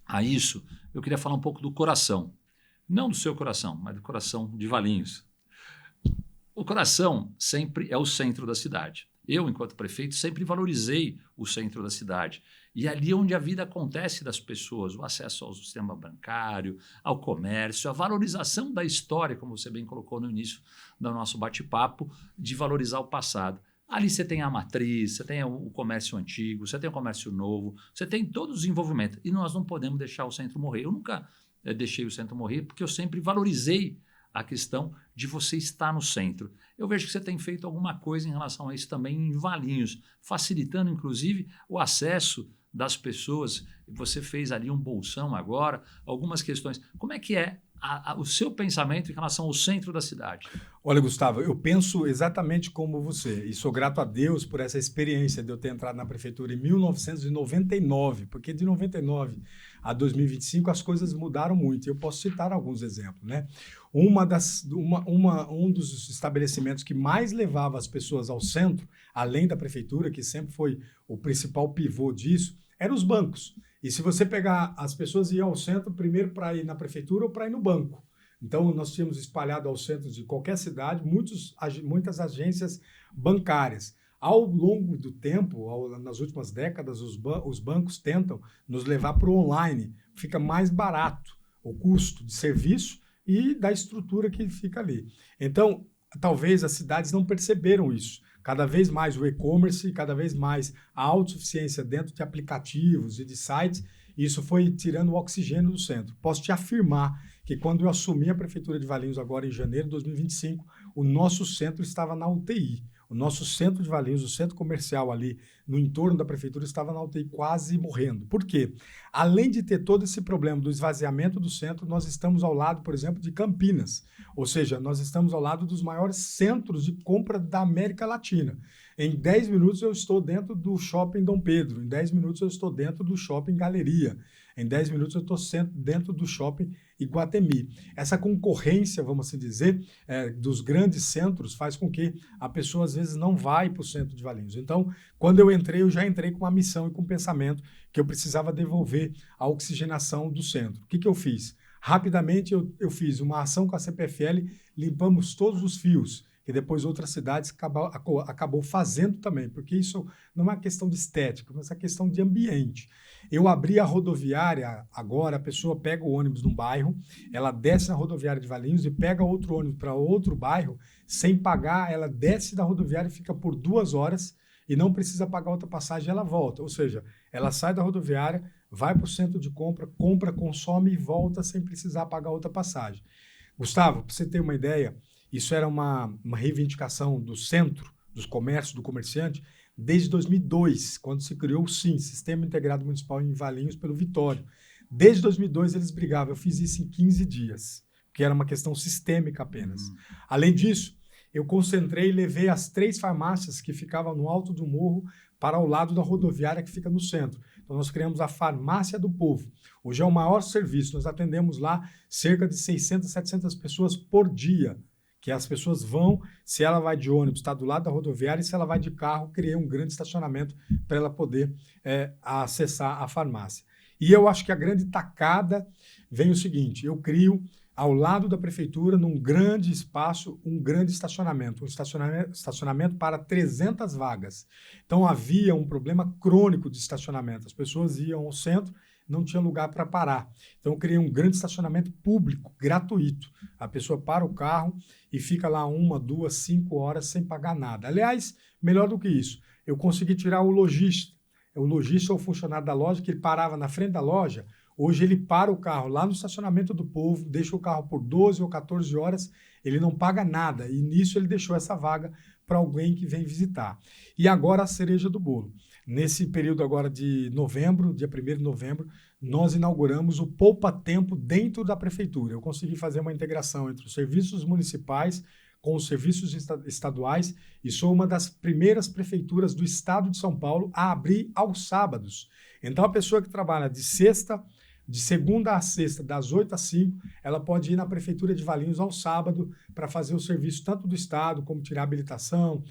a isso, eu queria falar um pouco do coração. Não do seu coração, mas do coração de Valinhos. O coração sempre é o centro da cidade. Eu, enquanto prefeito, sempre valorizei o centro da cidade. E ali onde a vida acontece das pessoas, o acesso ao sistema bancário, ao comércio, a valorização da história, como você bem colocou no início do nosso bate-papo, de valorizar o passado. Ali você tem a matriz, você tem o comércio antigo, você tem o comércio novo, você tem todo o desenvolvimento. E nós não podemos deixar o centro morrer. Eu nunca deixei o centro morrer, porque eu sempre valorizei a questão de você estar no centro. Eu vejo que você tem feito alguma coisa em relação a isso também em Valinhos, facilitando, inclusive, o acesso das pessoas. Você fez ali um bolsão agora, algumas questões. Como é que é o seu pensamento em relação ao centro da cidade? Olha, Gustavo, eu penso exatamente como você e sou grato a Deus por essa experiência de eu ter entrado na prefeitura em 1999, porque de 99 a 2025 as coisas mudaram muito. Eu posso citar alguns exemplos, né? Um dos estabelecimentos que mais levava as pessoas ao centro, além da prefeitura, que sempre foi o principal pivô disso, eram os bancos. E se você pegar, as pessoas iam ao centro primeiro para ir na prefeitura ou para ir no banco. Então, nós tínhamos espalhado aos centros de qualquer cidade muitas agências bancárias. Ao longo do tempo, nas últimas décadas, os bancos tentam nos levar para o online. Fica mais barato o custo de serviço e da estrutura que fica ali. Então, talvez as cidades não perceberam isso. Cada vez mais o e-commerce, cada vez mais a autossuficiência dentro de aplicativos e de sites, isso foi tirando o oxigênio do centro. Posso te afirmar que quando eu assumi a Prefeitura de Valinhos agora em janeiro de 2025, o nosso centro estava na UTI. O nosso centro de Valinhos, o centro comercial ali no entorno da prefeitura, estava na UTI quase morrendo. Por quê? Além de ter todo esse problema do esvaziamento do centro, nós estamos ao lado, por exemplo, de Campinas. Ou seja, nós estamos ao lado dos maiores centros de compra da América Latina. Em 10 minutos eu estou dentro do Shopping Dom Pedro, em 10 minutos eu estou dentro do Shopping Galeria, em 10 minutos eu estou dentro do Shopping Iguatemi. Essa concorrência, vamos assim dizer, dos grandes centros faz com que a pessoa às vezes não vá para o centro de Valinhos. Então, quando eu entrei, eu já entrei com uma missão e com um pensamento que eu precisava devolver a oxigenação do centro. O que eu fiz? Rapidamente eu fiz uma ação com a CPFL, limpamos todos os fios, que depois outras cidades acabou fazendo também, porque isso não é uma questão de estética, mas é uma questão de ambiente. Eu abri a rodoviária, agora a pessoa pega o ônibus num bairro, ela desce na rodoviária de Valinhos e pega outro ônibus para outro bairro, sem pagar, ela desce da rodoviária e fica por 2 horas e não precisa pagar outra passagem, ela volta. Ou seja, ela sai da rodoviária, vai para o centro de compra, consome e volta sem precisar pagar outra passagem. Gustavo, para você ter uma ideia, isso era uma reivindicação do centro, dos comércios, do comerciante, desde 2002, quando se criou o SIM, Sistema Integrado Municipal em Valinhos, pelo Vitório. Desde 2002 eles brigavam, eu fiz isso em 15 dias, que era uma questão sistêmica apenas. Além disso, eu concentrei e levei as 3 farmácias que ficavam no alto do morro para o lado da rodoviária que fica no centro. Então, nós criamos a Farmácia do Povo. Hoje é o maior serviço, nós atendemos lá cerca de 600, 700 pessoas por dia, que as pessoas vão, se ela vai de ônibus, está do lado da rodoviária, e se ela vai de carro, criei um grande estacionamento para ela poder acessar a farmácia. E eu acho que a grande tacada vem o seguinte, eu crio ao lado da prefeitura, num grande espaço, um grande estacionamento, estacionamento para 300 vagas. Então havia um problema crônico de estacionamento, as pessoas iam ao centro, não tinha lugar para parar. Então eu criei um grande estacionamento público, gratuito. A pessoa para o carro e fica lá 1, 2, 5 horas sem pagar nada. Aliás, melhor do que isso, eu consegui tirar o lojista. O lojista é o funcionário da loja, que ele parava na frente da loja. Hoje ele para o carro lá no estacionamento do Povo, deixa o carro por 12 ou 14 horas, ele não paga nada. E nisso ele deixou essa vaga para alguém que vem visitar. E agora a cereja do bolo. Nesse período agora de novembro, dia 1º de novembro, nós inauguramos o Poupa Tempo dentro da prefeitura. Eu consegui fazer uma integração entre os serviços municipais com os serviços estaduais e sou uma das primeiras prefeituras do estado de São Paulo a abrir aos sábados. Então a pessoa que trabalha de segunda a sexta, das 8 às 5, ela pode ir na Prefeitura de Valinhos ao sábado para fazer o serviço tanto do Estado, como tirar habilitação,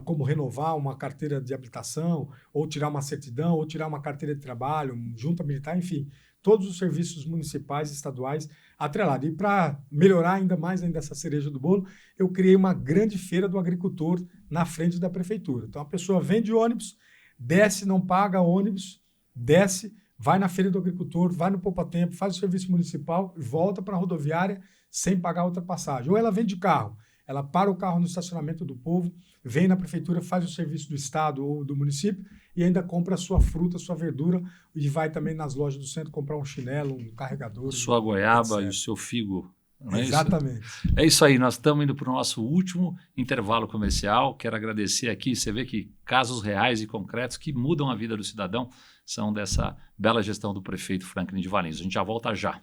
como renovar uma carteira de habilitação, ou tirar uma certidão, ou tirar uma carteira de trabalho, junta militar, enfim, todos os serviços municipais e estaduais atrelados. E para melhorar ainda mais essa cereja do bolo, eu criei uma grande feira do agricultor na frente da Prefeitura. Então a pessoa vem de ônibus, desce, não paga ônibus, desce, vai na feira do agricultor, vai no Poupa Tempo, faz o serviço municipal, volta para a rodoviária sem pagar outra passagem. Ou ela vem de carro, ela para o carro no estacionamento do povo, vem na prefeitura, faz o serviço do estado ou do município e ainda compra a sua fruta, a sua verdura e vai também nas lojas do centro comprar um chinelo, um carregador. Sua goiaba etc. e o seu figo. Não é Exatamente. isso? É isso aí, nós estamos indo para o nosso último intervalo comercial. Quero agradecer aqui, você vê que casos reais e concretos que mudam a vida do cidadão são dessa bela gestão do prefeito Franklin de Valinhos. A gente já volta já.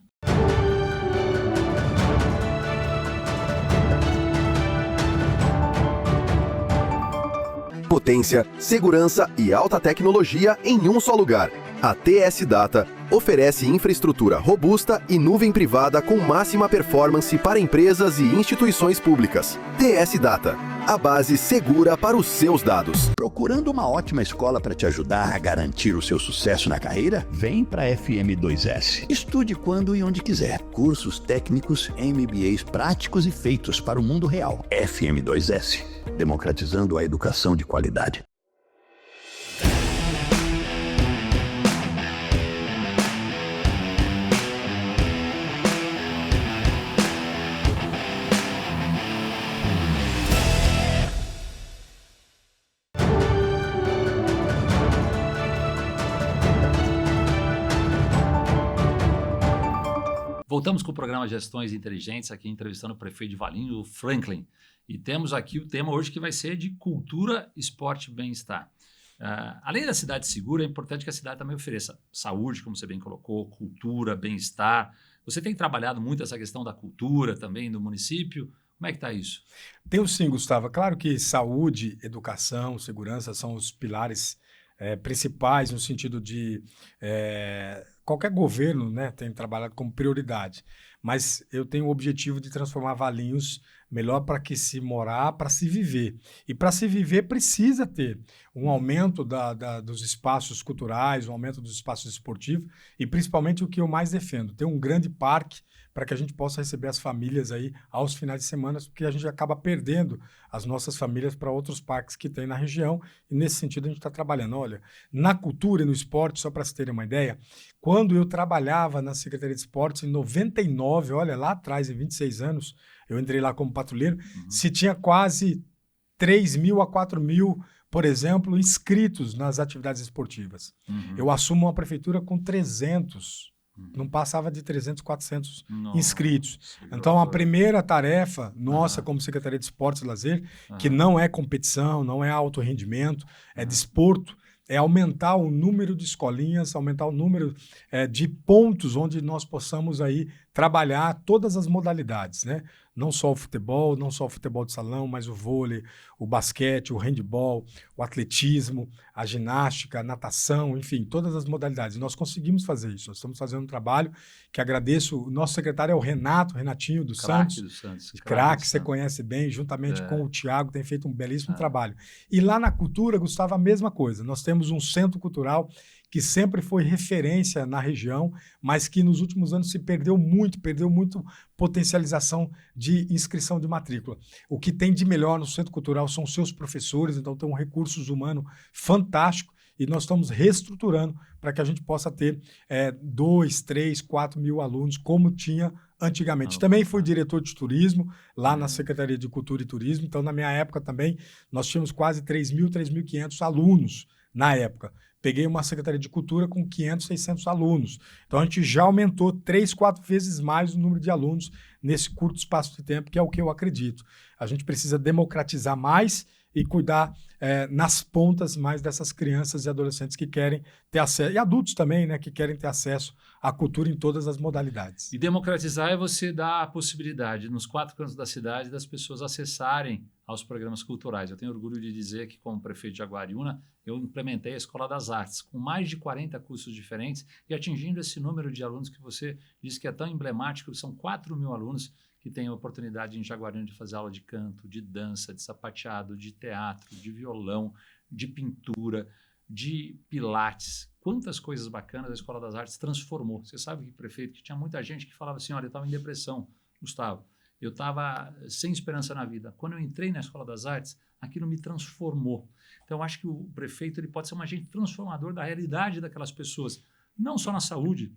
Potência, segurança e alta tecnologia em um só lugar. A TS Data oferece infraestrutura robusta e nuvem privada com máxima performance para empresas e instituições públicas. TS Data, a base segura para os seus dados. Procurando uma ótima escola para te ajudar a garantir o seu sucesso na carreira? Vem para a FM2S. Estude quando e onde quiser. Cursos técnicos, MBAs práticos e feitos para o mundo real. FM2S, democratizando a educação de qualidade. Voltamos com o programa Gestões Inteligentes, aqui entrevistando o prefeito de Valinhos, o Franklin. E temos aqui o tema hoje que vai ser de cultura, esporte e bem-estar. Além da cidade segura, é importante que a cidade também ofereça saúde, como você bem colocou, cultura, bem-estar. Você tem trabalhado muito essa questão da cultura também no município. Como é que está isso? Tenho sim, Gustavo. Claro que saúde, educação, segurança são os pilares principais no sentido de qualquer governo, né, tem trabalhado como prioridade, mas eu tenho o objetivo de transformar Valinhos melhor para que se morar, para se viver. E para se viver precisa ter um aumento dos espaços culturais, um aumento dos espaços esportivos e principalmente o que eu mais defendo, ter um grande parque para que a gente possa receber as famílias aí aos finais de semana, porque a gente acaba perdendo as nossas famílias para outros parques que tem na região, e nesse sentido a gente está trabalhando. Olha, na cultura e no esporte, só para vocês terem uma ideia, quando eu trabalhava na Secretaria de Esportes, em 99, olha, lá atrás, em 26 anos, eu entrei lá como patrulheiro, se tinha quase 3 mil a 4 mil, por exemplo, inscritos nas atividades esportivas. Eu assumo uma prefeitura com 300. Não passava de 300, 400 inscritos. Então, a primeira tarefa nossa como Secretaria de Esportes e Lazer, que não é competição, não é alto rendimento, é desporto, é aumentar o número de escolinhas, aumentar o número de pontos onde nós possamos aí trabalhar todas as modalidades, né? Não só o futebol de salão, mas o vôlei, o basquete, o handebol, o atletismo, a ginástica, a natação, enfim, todas as modalidades. E nós conseguimos fazer isso. Nós estamos fazendo um trabalho que agradeço. O nosso secretário é o Renatinho dos Santos. Craque, você conhece bem, juntamente com o Tiago, tem feito um belíssimo trabalho. E lá na cultura, Gustavo, a mesma coisa. Nós temos um centro cultural que sempre foi referência na região, mas que nos últimos anos se perdeu muito potencialização de inscrição de matrícula. O que tem de melhor no Centro Cultural são seus professores, então tem um recursos humanos fantástico e nós estamos reestruturando para que a gente possa ter 2, 3, 4 mil alunos, como tinha antigamente. Também fui diretor de turismo lá na Secretaria de Cultura e Turismo, então na minha época também nós tínhamos quase 3.000, 3.500 alunos na época. Peguei uma Secretaria de Cultura com 500, 600 alunos. Então, a gente já aumentou 3, 4 vezes mais o número de alunos nesse curto espaço de tempo, que é o que eu acredito. A gente precisa democratizar mais e cuidar nas pontas mais dessas crianças e adolescentes que querem ter acesso, e adultos também, né, que querem ter acesso à cultura em todas as modalidades. E democratizar é você dar a possibilidade, nos 4 cantos da cidade, das pessoas acessarem aos programas culturais. Eu tenho orgulho de dizer que, como prefeito de Jaguariúna, eu implementei a Escola das Artes, com mais de 40 cursos diferentes e atingindo esse número de alunos que você disse que é tão emblemático, são 4 mil alunos que têm a oportunidade em Jaguariúna de fazer aula de canto, de dança, de sapateado, de teatro, de violão, de pintura, de pilates. Quantas coisas bacanas a Escola das Artes transformou. Você sabe, prefeito, que tinha muita gente que falava assim, olha, eu estava em depressão, Gustavo, eu estava sem esperança na vida. Quando eu entrei na Escola das Artes, aquilo me transformou. Então, eu acho que o prefeito ele pode ser um agente transformador da realidade daquelas pessoas, não só na saúde,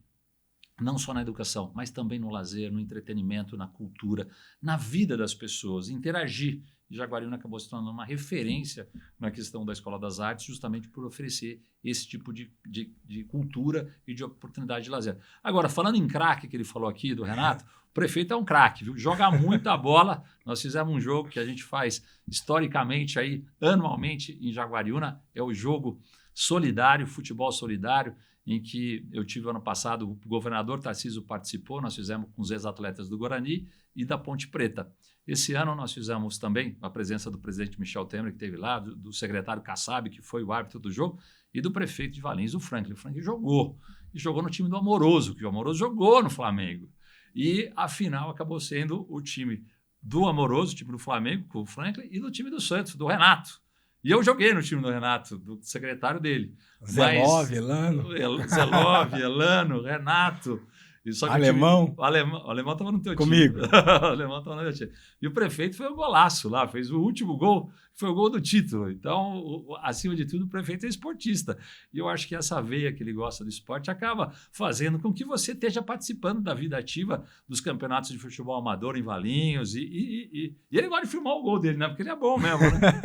não só na educação, mas também no lazer, no entretenimento, na cultura, na vida das pessoas, interagir. Jaguariúna acabou se tornando uma referência na questão da Escola das Artes, justamente por oferecer esse tipo de cultura e de oportunidade de lazer. Agora, falando em craque, que ele falou aqui, do Renato, o prefeito é um craque, viu? Joga muita bola. Nós fizemos um jogo que a gente faz historicamente, aí, anualmente, em Jaguariúna, é o jogo solidário, futebol solidário, em que eu tive ano passado, o governador Tarcísio participou, nós fizemos com os ex-atletas do Guarani e da Ponte Preta. Esse ano nós fizemos também a presença do presidente Michel Temer, que esteve lá, do secretário Kassab, que foi o árbitro do jogo, e do prefeito de Valinhos, o Franklin. O Franklin jogou, e jogou no time do Amoroso, que o Amoroso jogou no Flamengo. E a final acabou sendo o time do Amoroso, o time do Flamengo, com o Franklin, e do time do Santos, do Renato. E eu joguei no time do Renato, do secretário dele. Zelov, Elano. Zelov, Elano, Renato. E só que Alemão. O alemão estava no teu Comigo. time. O alemão estava no teu time. E o prefeito foi um golaço lá, fez o último gol, foi o gol do título. Então, acima de tudo, o prefeito é esportista. E eu acho que essa veia que ele gosta do esporte acaba fazendo com que você esteja participando da vida ativa dos campeonatos de futebol amador em Valinhos. E ele gosta de filmar o gol dele, né? Porque ele é bom mesmo, né?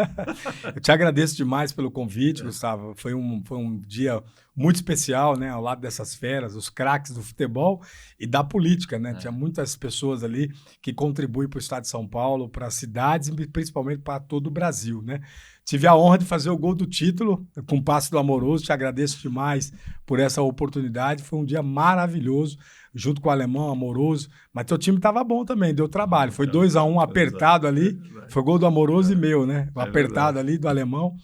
Eu te agradeço demais pelo convite, Gustavo. Foi um dia muito especial, né? Ao lado dessas feras, os craques do futebol e da política, né? Tinha muitas pessoas ali que contribuem para o estado de São Paulo, para as cidades e principalmente para todo o Brasil, né? Tive a honra de fazer o gol do título com o passe do Amoroso. Te agradeço demais por essa oportunidade. Foi um dia maravilhoso, junto com o Alemão, Amoroso. Mas teu time estava bom também, deu trabalho. Foi 2-1 apertado ali. Foi gol do Amoroso e meu, né? O apertado ali do Alemão.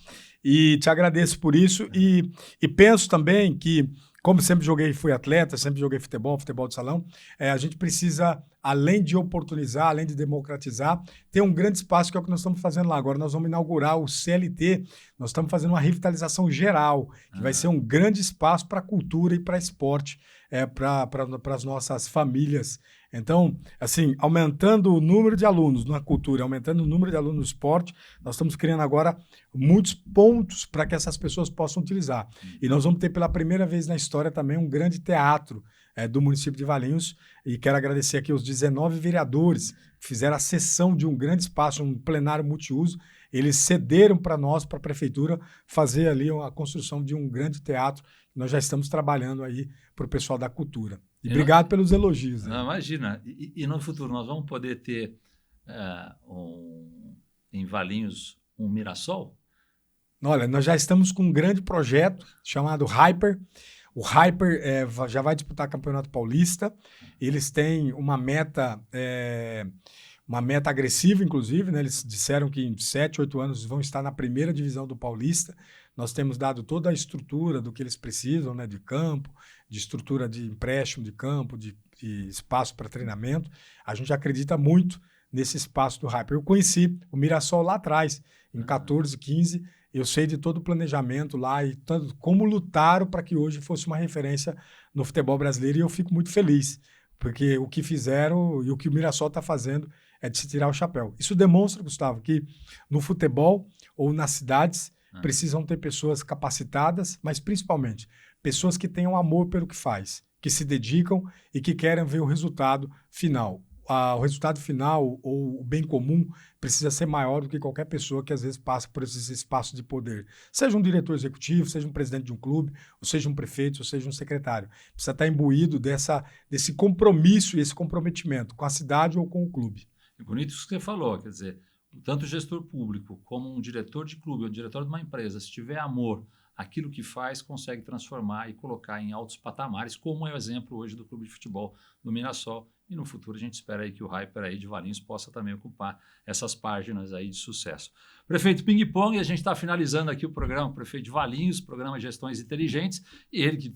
E te agradeço por isso. E penso também que, como sempre joguei, fui atleta, sempre joguei futebol de salão, a gente precisa, além de oportunizar, além de democratizar, ter um grande espaço, que é o que nós estamos fazendo lá. Agora nós vamos inaugurar o CLT, nós estamos fazendo uma revitalização geral, que vai ser um grande espaço para a cultura e para esporte, para as nossas famílias. Então, assim, aumentando o número de alunos na cultura, aumentando o número de alunos no esporte, nós estamos criando agora muitos pontos para que essas pessoas possam utilizar. E nós vamos ter pela primeira vez na história também um grande teatro do município de Valinhos, e quero agradecer aqui os 19 vereadores que fizeram a cessão de um grande espaço, um plenário multiuso. Eles cederam para nós, para a prefeitura, fazer ali a construção de um grande teatro. Nós já estamos trabalhando aí para o pessoal da cultura. E obrigado pelos elogios. Não, imagina. E no futuro nós vamos poder ter em Valinhos um Mirassol? Olha, nós já estamos com um grande projeto chamado Hyper. O Hyper já vai disputar Campeonato Paulista. Eles têm uma meta agressiva, inclusive, né? Eles disseram que em 7, 8 anos vão estar na primeira divisão do Paulista. Nós temos dado toda a estrutura do que eles precisam, né? De campo, de estrutura de empréstimo de campo, de espaço para treinamento. A gente acredita muito nesse espaço do Hyper. Eu conheci o Mirassol lá atrás, em 14, 15. Eu sei de todo o planejamento lá e tanto como lutaram para que hoje fosse uma referência no futebol brasileiro, e eu fico muito feliz, porque o que fizeram e o que o Mirassol está fazendo é de se tirar o chapéu. Isso demonstra, Gustavo, que no futebol ou nas cidades precisam ter pessoas capacitadas, mas principalmente pessoas que tenham amor pelo que faz, que se dedicam e que querem ver o resultado final. O resultado final ou o bem comum precisa ser maior do que qualquer pessoa que às vezes passa por esses espaços de poder. Seja um diretor executivo, seja um presidente de um clube, ou seja um prefeito, ou seja um secretário. Precisa estar imbuído desse compromisso e esse comprometimento com a cidade ou com o clube. É bonito isso que você falou, quer dizer, tanto o gestor público como um diretor de clube ou diretor de uma empresa, se tiver amor, aquilo que faz consegue transformar e colocar em altos patamares, como é o exemplo hoje do clube de futebol do Mirassol. E no futuro a gente espera aí que o Hyper aí de Valinhos possa também ocupar essas páginas aí de sucesso. Prefeito Ping Pong, a gente está finalizando aqui o programa, prefeito de Valinhos, programa Gestões Inteligentes, e ele que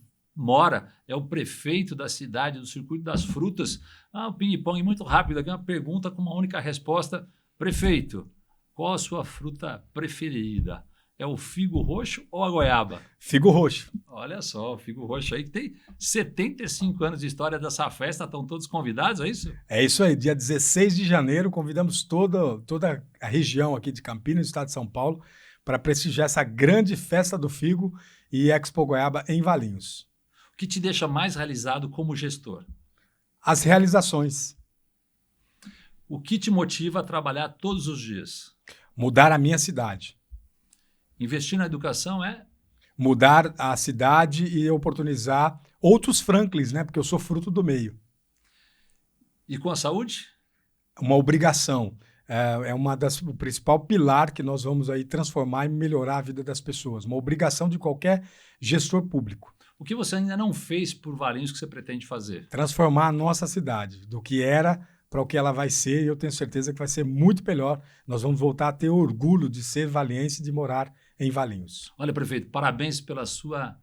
é o prefeito da cidade do Circuito das Frutas. O Ping Pong muito rápido, aqui uma pergunta com uma única resposta. Prefeito, qual a sua fruta preferida? É o figo roxo ou a goiaba? Figo roxo. Olha só, o figo roxo aí que tem 75 anos de história dessa festa, estão todos convidados, é isso? É isso aí, dia 16 de janeiro, convidamos toda a região aqui de Campinas, estado de São Paulo, para prestigiar essa grande festa do figo e Expo Goiaba em Valinhos. que te deixa mais realizado como gestor? As realizações. O que te motiva a trabalhar todos os dias? Mudar a minha cidade. Investir na educação é? Mudar a cidade e oportunizar outros Franklins, né? Porque eu sou fruto do meio. E com a saúde? Uma obrigação. O principal pilar que nós vamos aí transformar e melhorar a vida das pessoas. Uma obrigação de qualquer gestor público. O que você ainda não fez por Valinhos que você pretende fazer? Transformar a nossa cidade do que era para o que ela vai ser, e eu tenho certeza que vai ser muito melhor. Nós vamos voltar a ter orgulho de ser valiense e de morar em Valinhos. Olha, prefeito, parabéns pela sua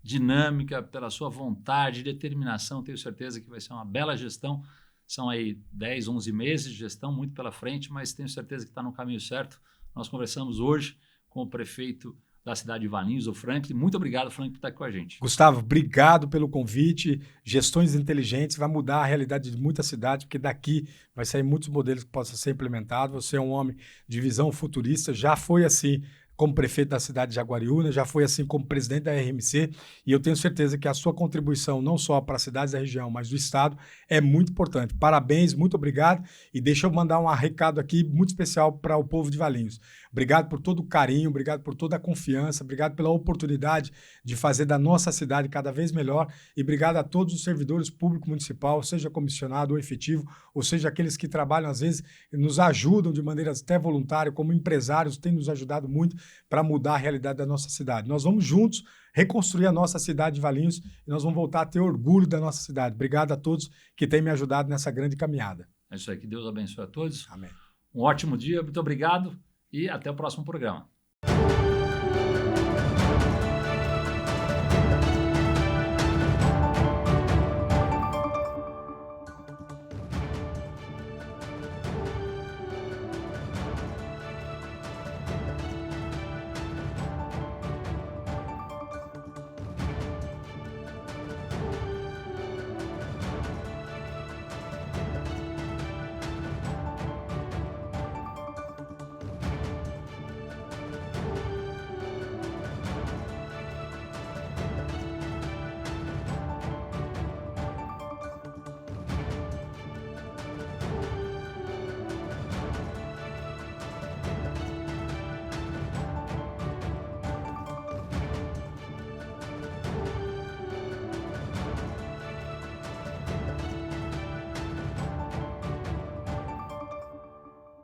dinâmica, pela sua vontade e determinação. Tenho certeza que vai ser uma bela gestão. São aí 10, 11 meses de gestão, muito pela frente, mas tenho certeza que está no caminho certo. Nós conversamos hoje com o prefeito da cidade de Valinhos, o Franklin. Muito obrigado, Franklin, por estar aqui com a gente. Gustavo, obrigado pelo convite. Gestões inteligentes vai mudar a realidade de muitas cidades, porque daqui vai sair muitos modelos que possam ser implementados. Você é um homem de visão futurista, já foi assim como prefeito da cidade de Jaguariúna, já foi assim como presidente da RMC, e eu tenho certeza que a sua contribuição, não só para as cidades da região, mas do estado, é muito importante. Parabéns, muito obrigado, e deixa eu mandar um recado aqui muito especial para o povo de Valinhos. Obrigado por todo o carinho, obrigado por toda a confiança, obrigado pela oportunidade de fazer da nossa cidade cada vez melhor, e obrigado a todos os servidores públicos municipal, seja comissionado ou efetivo, ou seja aqueles que trabalham, às vezes, nos ajudam de maneira até voluntária, como empresários, têm nos ajudado muito para mudar a realidade da nossa cidade. Nós vamos juntos reconstruir a nossa cidade de Valinhos e nós vamos voltar a ter orgulho da nossa cidade. Obrigado a todos que têm me ajudado nessa grande caminhada. É isso aí, que Deus abençoe a todos. Amém. Um ótimo dia, muito obrigado e até o próximo programa.